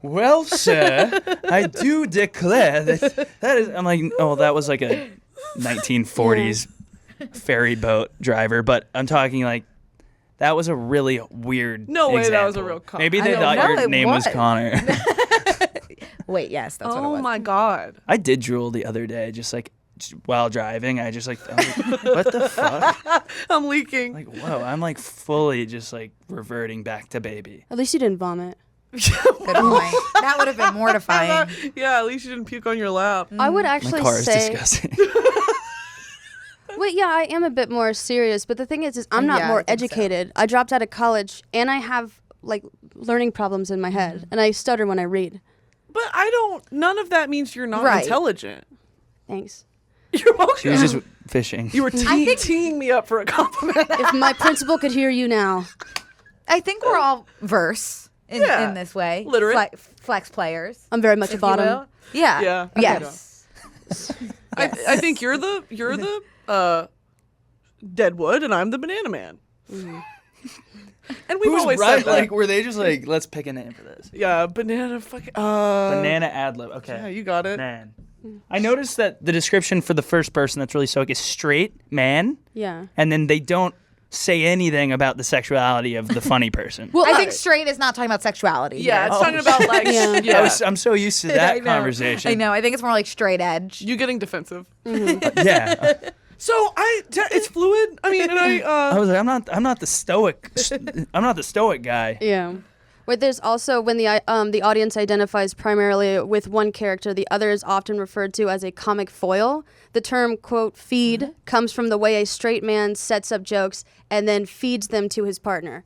"Well, sir, I do declare that is." I'm like, "Oh, that was like a 1940s ferry boat driver," but I'm talking like that was a really weird. No way that was a example. real con- Maybe I they don't thought know, your it name was was. Connor. wait, yes, that's what it Oh was. my god. I did drool the other day, just while driving. I was like, what the fuck? I'm leaking. Like, whoa, I'm like fully just like reverting back to baby. At least you didn't vomit. Good point. That would have been mortifying. Yeah, at least you didn't puke on your lap. I would My actually car is say, disgusting. wait, yeah, I am a bit more serious, but the thing is I'm not Yeah, more I think so. educated. I dropped out of college, and I have like learning problems in my head, and I stutter when I read. But none of that means you're not Right. intelligent. Thanks. You're welcome. She was just fishing. You were teeing me up for a compliment. If my principal could hear you now. I think we're all verse in this way. Literate. Flex players. I'm very much a if you bottom. will. Yeah. Yeah. Yes. I think you're the Deadwood and I'm the Banana Man. And we've Who's always right? said that. Like, were they just like, let's pick a name for this? Yeah, banana fucking Banana ad lib. Okay. Yeah, you got it. Man. I noticed that the description for the first person that's really stoic is straight man, Yeah. and then they don't say anything about the sexuality of the funny person. Well, I think straight is not talking about sexuality. Yeah, here. it's talking about like Yeah. I'm so used to that I know. conversation. I know. I think it's more like straight edge. you getting defensive. Yeah. So it's fluid. I mean, and I was like, I'm not the stoic. I'm not the stoic guy. Yeah. But there's also when the audience identifies primarily with one character, the other is often referred to as a comic foil. The term, quote, feed comes from the way a straight man sets up jokes and then feeds them to his partner.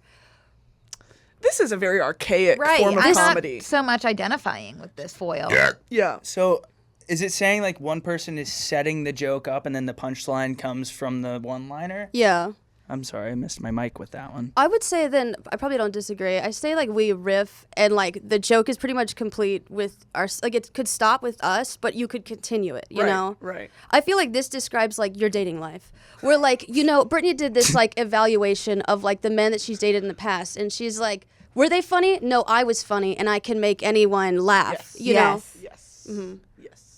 this is a very archaic Right. form of I'm comedy. not so much identifying with this foil. Yeah. So, is it saying like one person is setting the joke up and then the punchline comes from the one-liner? Yeah. I'm sorry, I missed my mic with that one. I would say then, I probably don't disagree. I say like we riff and like the joke is pretty much complete with our, like it could stop with us, but you could continue it, you Right, know? right. I feel like this describes like your dating life. Where like, you know, Brittany did this like evaluation of like the men that she's dated in the past. And she's like, were they funny? No, I was funny and I can make anyone laugh, Yes. you know? Yes. Yes.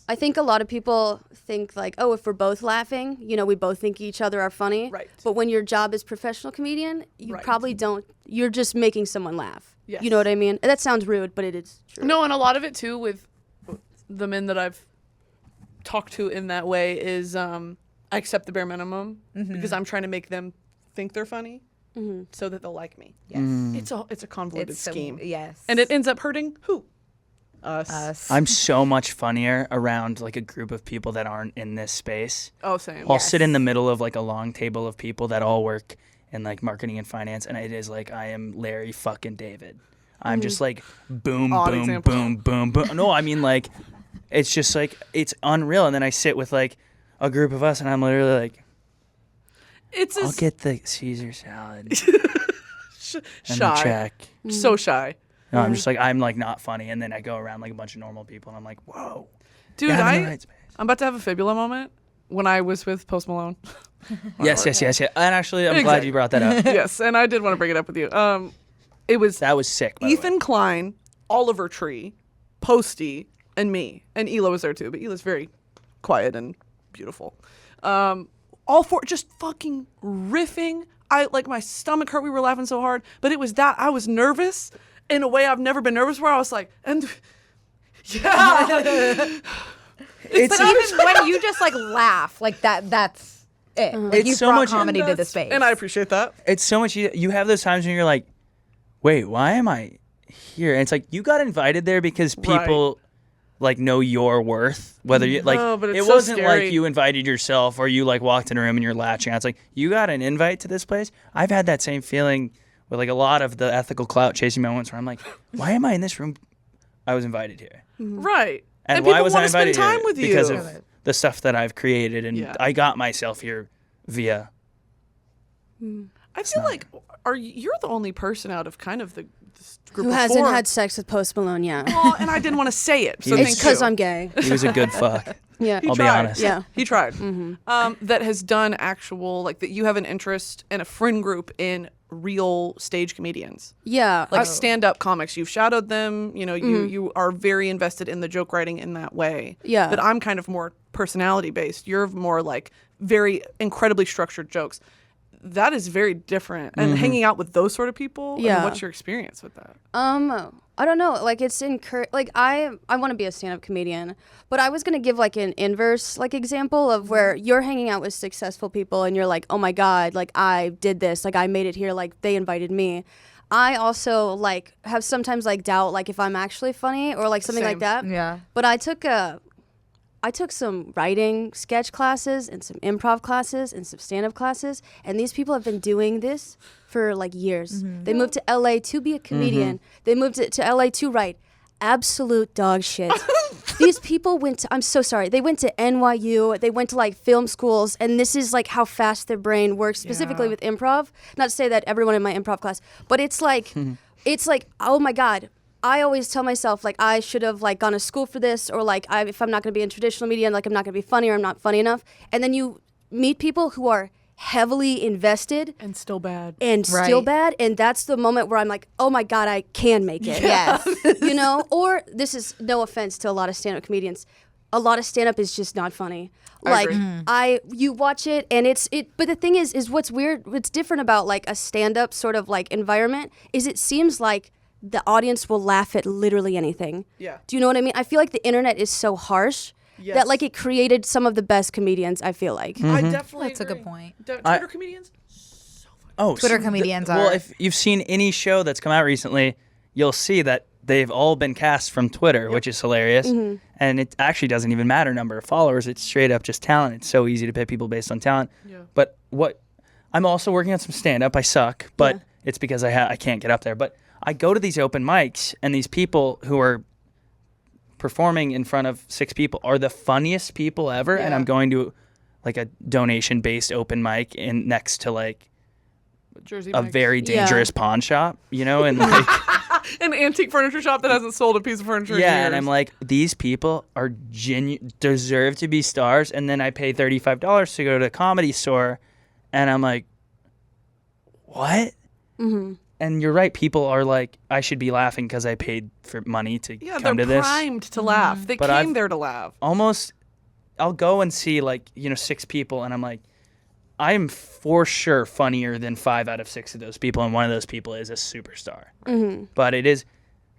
I think a lot of people think like, oh, if we're both laughing, you know, we both think each other are funny. Right. But when your job is professional comedian, you Right. probably don't. You're just making someone laugh. Yes. You know what I mean? And that sounds rude, but it is true. No, and a lot of it too with the men that I've talked to in that way is I accept the bare minimum because I'm trying to make them think they're funny so that they'll like me. Yes. It's a convoluted It's so- scheme. yes. And it ends up hurting who? Us. Us. I'm so much funnier around like a group of people that aren't in this space. Oh, same. I'll sit in the middle of like a long table of people that all work in like marketing and finance, and it is like I am Larry fucking David. I'm just like boom, Odd boom, example. boom, boom, boom. No, I mean like it's just like it's unreal. And then I sit with like a group of us, and I'm literally like, It's a I'll get the Caesar salad and the shy. check. So shy. No, I'm just like I'm like not funny, and then I go around like a bunch of normal people, and I'm like, whoa, Dude, yeah, I'm in the right space. I'm about to have a fibula moment when I was with Post Malone. Yes. And actually, I'm glad Exactly. you brought that up. Yes, and I did want to bring it up with you. It was That was sick. By the way. Ethan Klein, Oliver Tree, Posty, and me. And Ela was there too, but Ela's very quiet and beautiful. All four just fucking riffing. I like my stomach hurt. We were laughing so hard, but it was that I was nervous in a way I've never been nervous before. I was like, and yeah. But even when you just like laugh, like that's it. Like It's you so brought much- comedy to the That's- space. and I appreciate that. It's so much. You have those times when you're like, wait, why am I here? And it's like you got invited there because people like know your worth. Whether you like, No, but it's it so wasn't scary. like you invited yourself or you like walked in a room and you're latching on. It's like you got an invite to this place. I've had that same feeling with like a lot of the ethical clout chasing moments where I'm like, why am I in this room? I was invited here. Right. And people why was I wanna spend invited time here? with you. Because of the stuff that I've created, and Yeah. I got myself here via. I feel like you're the only person out of kind of the this group Who of hasn't four. had sex with Post Malone yet? Well, and I didn't want to say it. So It's thank It's because you. I'm gay. He was a good fuck. Yeah. He I'll be tried. honest. Yeah. He tried. That has done actual, like, that you have an interest and a friend group in real stage comedians. Yeah. Like stand-up comics. You've shadowed them. You know, you are very invested in the joke writing in that way. Yeah. But I'm kind of more personality-based. You're more, like, very incredibly structured jokes. That is very different. And hanging out with those sort of people, I mean, Yeah. what's your experience with that? I don't know. Like it's like I want to be a stand-up comedian, but I was gonna give like an inverse like example of where you're hanging out with successful people and you're like, oh my god, like I did this, like I made it here, like they invited me. I also like have sometimes like doubt like if I'm actually funny or like something Same. like that. Yeah. But I I took some writing sketch classes and some improv classes and some stand-up classes, and these people have been doing this for like years. They moved to LA to be a comedian. They moved to LA to write. Absolute dog shit. These people went to, I'm so sorry, they went to NYU, they went to like film schools, and this is like how fast their brain works, specifically with improv. Not to say that everyone in my improv class, but it's like, oh my God. I always tell myself like I should have like gone to school for this, or like if I'm not going to be in traditional media, like I'm not going to be funny or I'm not funny enough. And then you meet people who are heavily invested And still bad. still bad, and that's the moment where I'm like, oh my God, I can make it. Yes. You know, or this is no offense to a lot of stand-up comedians, a lot of stand-up is just not funny. Like you watch it and but the thing is what's weird, what's different about like a stand-up sort of like environment is it seems like the audience will laugh at literally anything. Yeah. Do you know what I mean? I feel like the internet is so harsh that like it created some of the best comedians, I feel like. I definitely That's a agree. good point. Twitter comedians? Twitter comedians are. Well, if you've seen any show that's come out recently, you'll see that they've all been cast from Twitter, which is hilarious. And it actually doesn't even matter number of followers. It's straight up just talent. It's so easy to pick people based on talent. Yeah. But I'm also working on some stand-up. I suck, but it's because I can't get up there. But I go to these open mics, and these people who are performing in front of 6 people are the funniest people ever. And I'm going to like a donation-based open mic next to like Jersey a Mike's. very dangerous pawn shop, you know, and like An antique furniture shop that hasn't sold a piece of furniture in years. and I'm like, these people are deserve to be stars. And then I pay $35 to go to a comedy store, and I'm like, what? And you're right. People are like, I should be laughing because I paid for money to come to they're this. primed to laugh. They But came I've- there to laugh. I'll go and see like 6 people, and I'm like, I'm for sure funnier than 5 out of 6 of those people, and one of those people is a superstar. But it is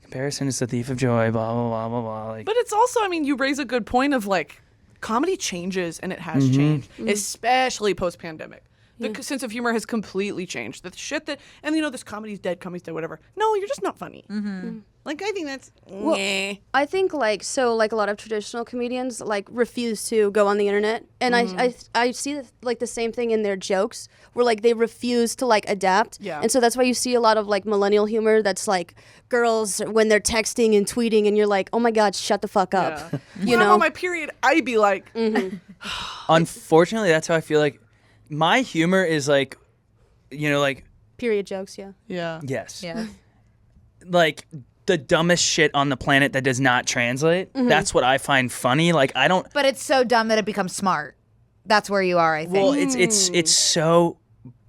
comparison is the thief of joy. Blah blah blah blah blah. Like, But it's also, I mean, you raise a good point of like, comedy changes, and it has changed, especially post-pandemic. The sense of humor has completely changed. The shit that, and this comedy's dead, whatever. No, you're just not funny. Like, I think that's, I think like a lot of traditional comedians like refuse to go on the internet, and I see like the same thing in their jokes where like they refuse to like adapt. Yeah. And so that's why you see a lot of like millennial humor that's like girls when they're texting and tweeting, and you're like, oh my God, shut the fuck up. yeah. You When I'm know. on my period, I be like, unfortunately, that's how I feel like my humor is like, like Period jokes, yeah. yeah. yes, Yeah. like the dumbest shit on the planet that does not translate. That's what I find funny. Like I don't. But it's so dumb that it becomes smart. That's where you are, I think. Well, it's so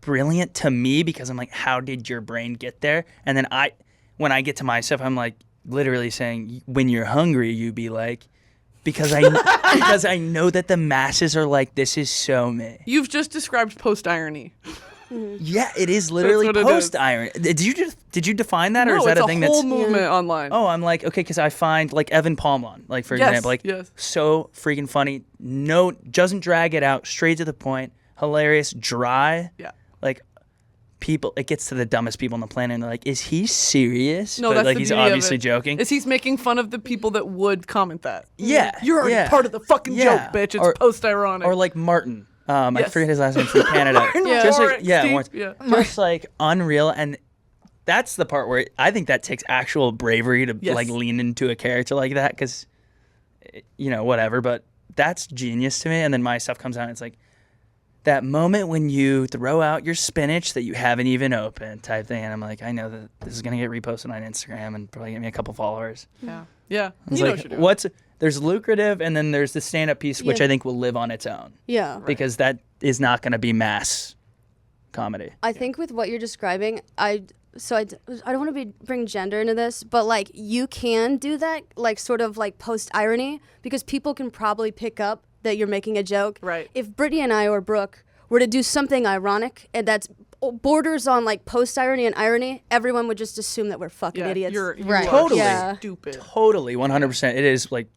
brilliant to me because I'm like, how did your brain get there? And then when I get to my stuff, I'm like literally saying, when you're hungry, you be like, because I know that the masses are like, this is so me. You've just described post-irony. Yeah, it is literally what it is. post-irony. Did you define that, or No, is that it's a thing whole that's? movement online. Oh, I'm like, okay, because I find like Evan Palmon, like for Yes, example, like yes. so freaking funny. No, doesn't drag it out, straight to the point, hilarious, dry. Yeah. Like people, it gets to the dumbest people on the planet, and they're like, is he serious? No, but that's like the he's beauty of obviously it. joking. Is he's making fun of the people that would comment that. Yeah, You're already yeah. part of the fucking Yeah. joke, bitch. It's Or- post-ironic. Or like Martin. I Yes. forget his last name from Canada. Yeah. Just like, Lawrence, yeah, Steve, Lawrence. yeah. Just like unreal, and that's the part where I think that takes actual bravery to Yes. like lean into a character like that, because whatever. But that's genius to me. And then my stuff comes out, and it's like that moment when you throw out your spinach that you haven't even opened, type thing. And I'm like, I know that this is gonna get reposted on Instagram and probably get me a couple followers. Yeah. Yeah. It's You know like, what you're doing. there's lucrative, and then there's the stand-up piece, which Yeah. I think will live on its own. Yeah. Because that is not going to be mass comedy. I think with what you're describing, I don't want to bring gender into this, but like you can do that, like sort of like post irony, because people can probably pick up that you're making a joke. Right. If Brittany and I or Brooke were to do something ironic and that's borders on like post irony and irony, everyone would just assume that we're fucking Yeah, idiots. you Right. are Totally. Yeah. stupid. Totally, 100%. It is like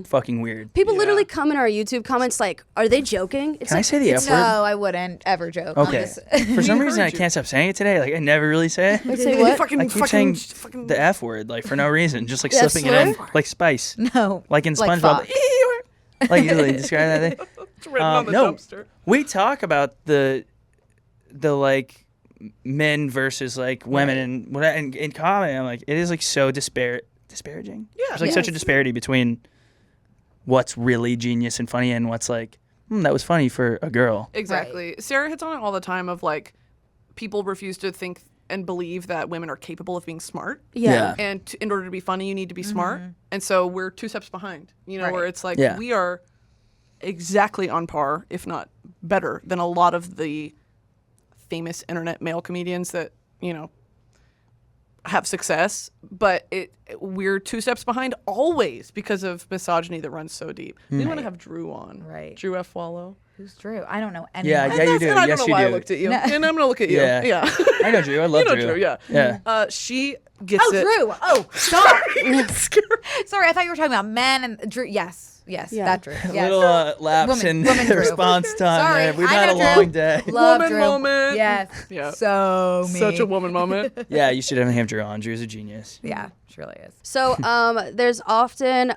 fucking weird. People Yeah. literally come in our YouTube comments like, "Are they joking?" It's Can I like, say the F No, word? I wouldn't ever joke. on Okay. this. For some We reason, heard I you. can't stop saying it today. Like, I never really say it. Wait, say what? Fucking, I keep fucking, saying fucking, the F word, like, for no reason. Just, like, That slipping it in. slur? Like spice. No. Like in Like SpongeBob. fuck. Like you like, describe that thing. It's written on the no. dumpster. We talk about the like men versus like women and what in comedy. I'm like, it is like so disparaging. Yeah. There's like such a disparity between what's really genius and funny and what's like, that was funny for a girl. Exactly. Sarah hits on it all the time of like people refuse to think and believe that women are capable of being smart. Yeah. And in order to be funny, you need to be smart. And so we're 2 steps behind, you know, Right. where it's like Yeah. we are exactly on par, if not better, than a lot of the famous internet male comedians that, you know, have success. But we're 2 steps behind always because of misogyny that runs so deep. We want to have Drew on. Right. Drew F. Wallow. Who's Drew? I don't know anyone. Yeah, you do. And I Yes, don't know you why I do. looked at you. And I'm going to look at you. Yeah. Yeah. I know Drew. I love You know Drew. Drew, yeah. Yeah. She gets Oh, it. Drew. Oh, stop. Sorry, I thought you were talking about men and Drew. Yes, Yeah. that Drew. A Yes. little lapse Woman in Drew. response time. Sorry, there. We've I had a know Drew. long day. Love Woman Drew. moment. Yes. Yeah. So me. Such a woman moment. Yeah, you should definitely have Drew on. Drew's a genius. Yeah, she really is. So there's often,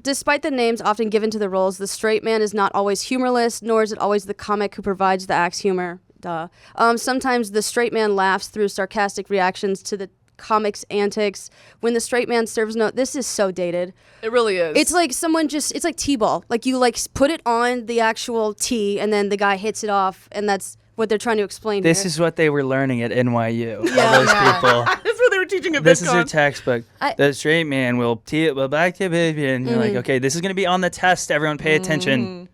despite the names often given to the roles, the straight man is not always humorless, nor is it always the comic who provides the act's humor. Duh. Sometimes the straight man laughs through sarcastic reactions to the comic's antics. When the straight man serves note, this is so dated. It really is. It's like it's like T-ball. Like you like put it on the actual tee, and then the guy hits it off, and that's what they're trying to explain This here. is what they were learning at NYU. Yeah. All those people. That's what they were teaching at This is their VidCon. textbook. The straight man will back to baby, and you're like, okay, this is gonna be on the test. Everyone, pay attention.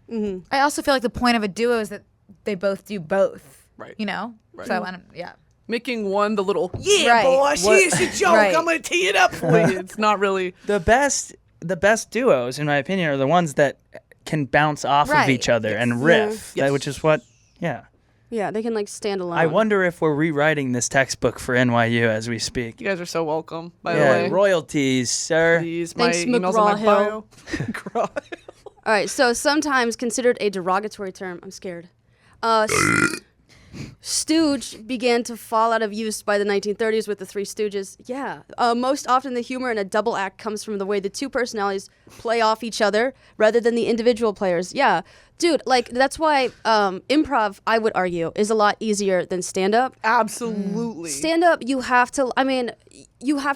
I also feel like the point of a duo is that they both do both. Right. You know. Right. So I want to. Yeah. Making one the little, yeah, Right. boy, here's the joke. Right. I'm going to tee it up for you. It's not really. The best duos, in my opinion, are the ones that can bounce off of Right. each other and riff. Yes. Which is what. Yeah. Yeah, they can like stand alone. I wonder if we're rewriting this textbook for NYU as we speak. You guys are so welcome, by the Yeah, way. royalties, sir. Please, my Thanks, email's in my bio. McGraw-Hill. All right, so sometimes considered a derogatory term. I'm scared. Stooge began to fall out of use by the 1930s with the Three Stooges. Yeah. Most often the humor in a double act comes from the way the two personalities play off each other rather than the individual players. Yeah. Dude, like, that's why improv, I would argue, is a lot easier than stand-up. Absolutely. Stand-up, you have to,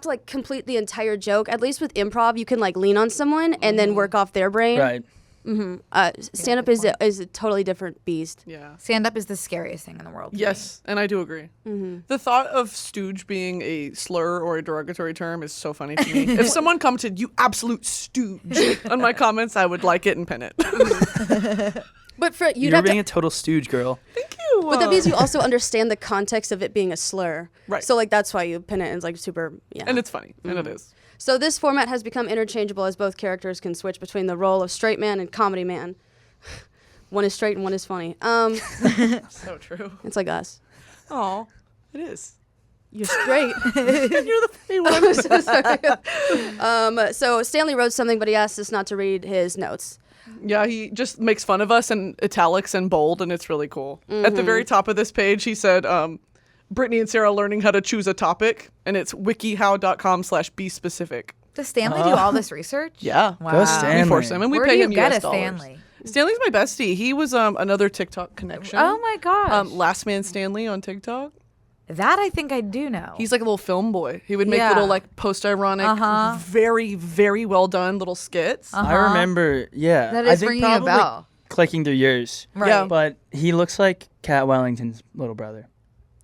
like, complete the entire joke. At least with improv, you can, like, lean on someone and then work off their brain. Right. Stand-up is a totally different beast. Yeah. Stand up is the scariest thing in the world. to me. Yes, and I do agree. The thought of stooge being a slur or a derogatory term is so funny to me. If someone commented, "You absolute stooge," on my comments, I would like it and pin it. But for you'd You're have being to, a total stooge girl. Thank you. but that means you also understand the context of it being a slur. Right. So like that's why you pin it and it's like super and it's funny, and it is. So this format has become interchangeable as both characters can switch between the role of straight man and comedy man. One is straight and one is funny. So true. It's like us. Oh, it is. You're straight. And you're the funny one. I'm so sorry. So Stanley wrote something, but he asked us not to read his notes. Yeah, he just makes fun of us in italics and bold, and it's really cool. At the very top of this page, he said, Brittany and Sarah learning how to choose a topic, and it's wikihow.com/be specific. Does Stanley do all this research? Yeah. Wow. Go Stanley. We force him, and we Where pay do you him get US a dollars. Stanley? Stanley's my bestie. He was another TikTok connection. Oh my gosh. Last Man Stanley on TikTok. That I think I do know. He's like a little film boy. He would make Yeah. little like post-ironic, very, very well done little skits. I remember, yeah. That I is think ringing a probably bell. clicking through yours. Right. Yeah. But he looks like Cat Wellington's little brother.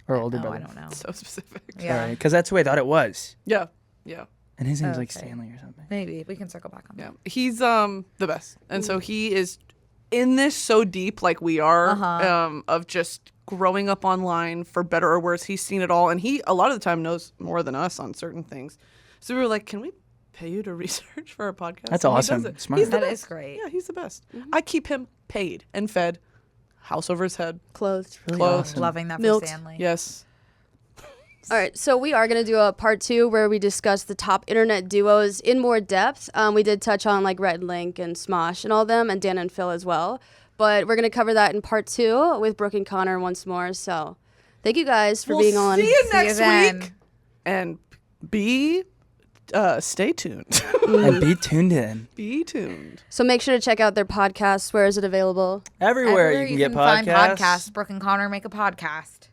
Or older Oh, brother. I don't know. So specific. Yeah. Because that's the way I thought it was. Yeah. Yeah. And his name's like Okay. Stanley or something. Maybe we can circle back on Yeah. that. He's the best. And so he is in this so deep like we are of just growing up online for better or worse. He's seen it all, and he a lot of the time knows more than us on certain things. So we were like, can we pay you to research for our podcast? That's And he awesome. does it. Smart. He's the That best. is great. Yeah, he's the best. I keep him paid and fed, house over his head. Clothed. Really Close. awesome. Loving that for Milked. Stanley. Yes. All right, so we are going to do a part 2 where we discuss the top internet duos in more depth. We did touch on like Rhett and Link and Smosh and all them, and Dan and Phil as well. But we're going to cover that in part 2 with Brooke and Connor once more. So thank you guys for being on. See you next then. week. And be stay tuned. And be tuned in. Be tuned. So make sure to check out their podcast. Where is it available? Everywhere you can get find podcasts. podcasts. Brooke and Connor make a podcast.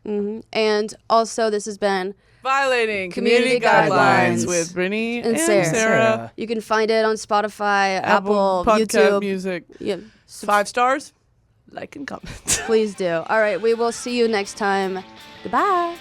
And also, this has been Violating Community Guidelines Guidelines with Brittany and and Sarah. Sarah. You can find it on Spotify, Apple, Podcast YouTube. Music. Yeah, 5 stars. Like and comment. please do. All right, we will see you next time. Goodbye.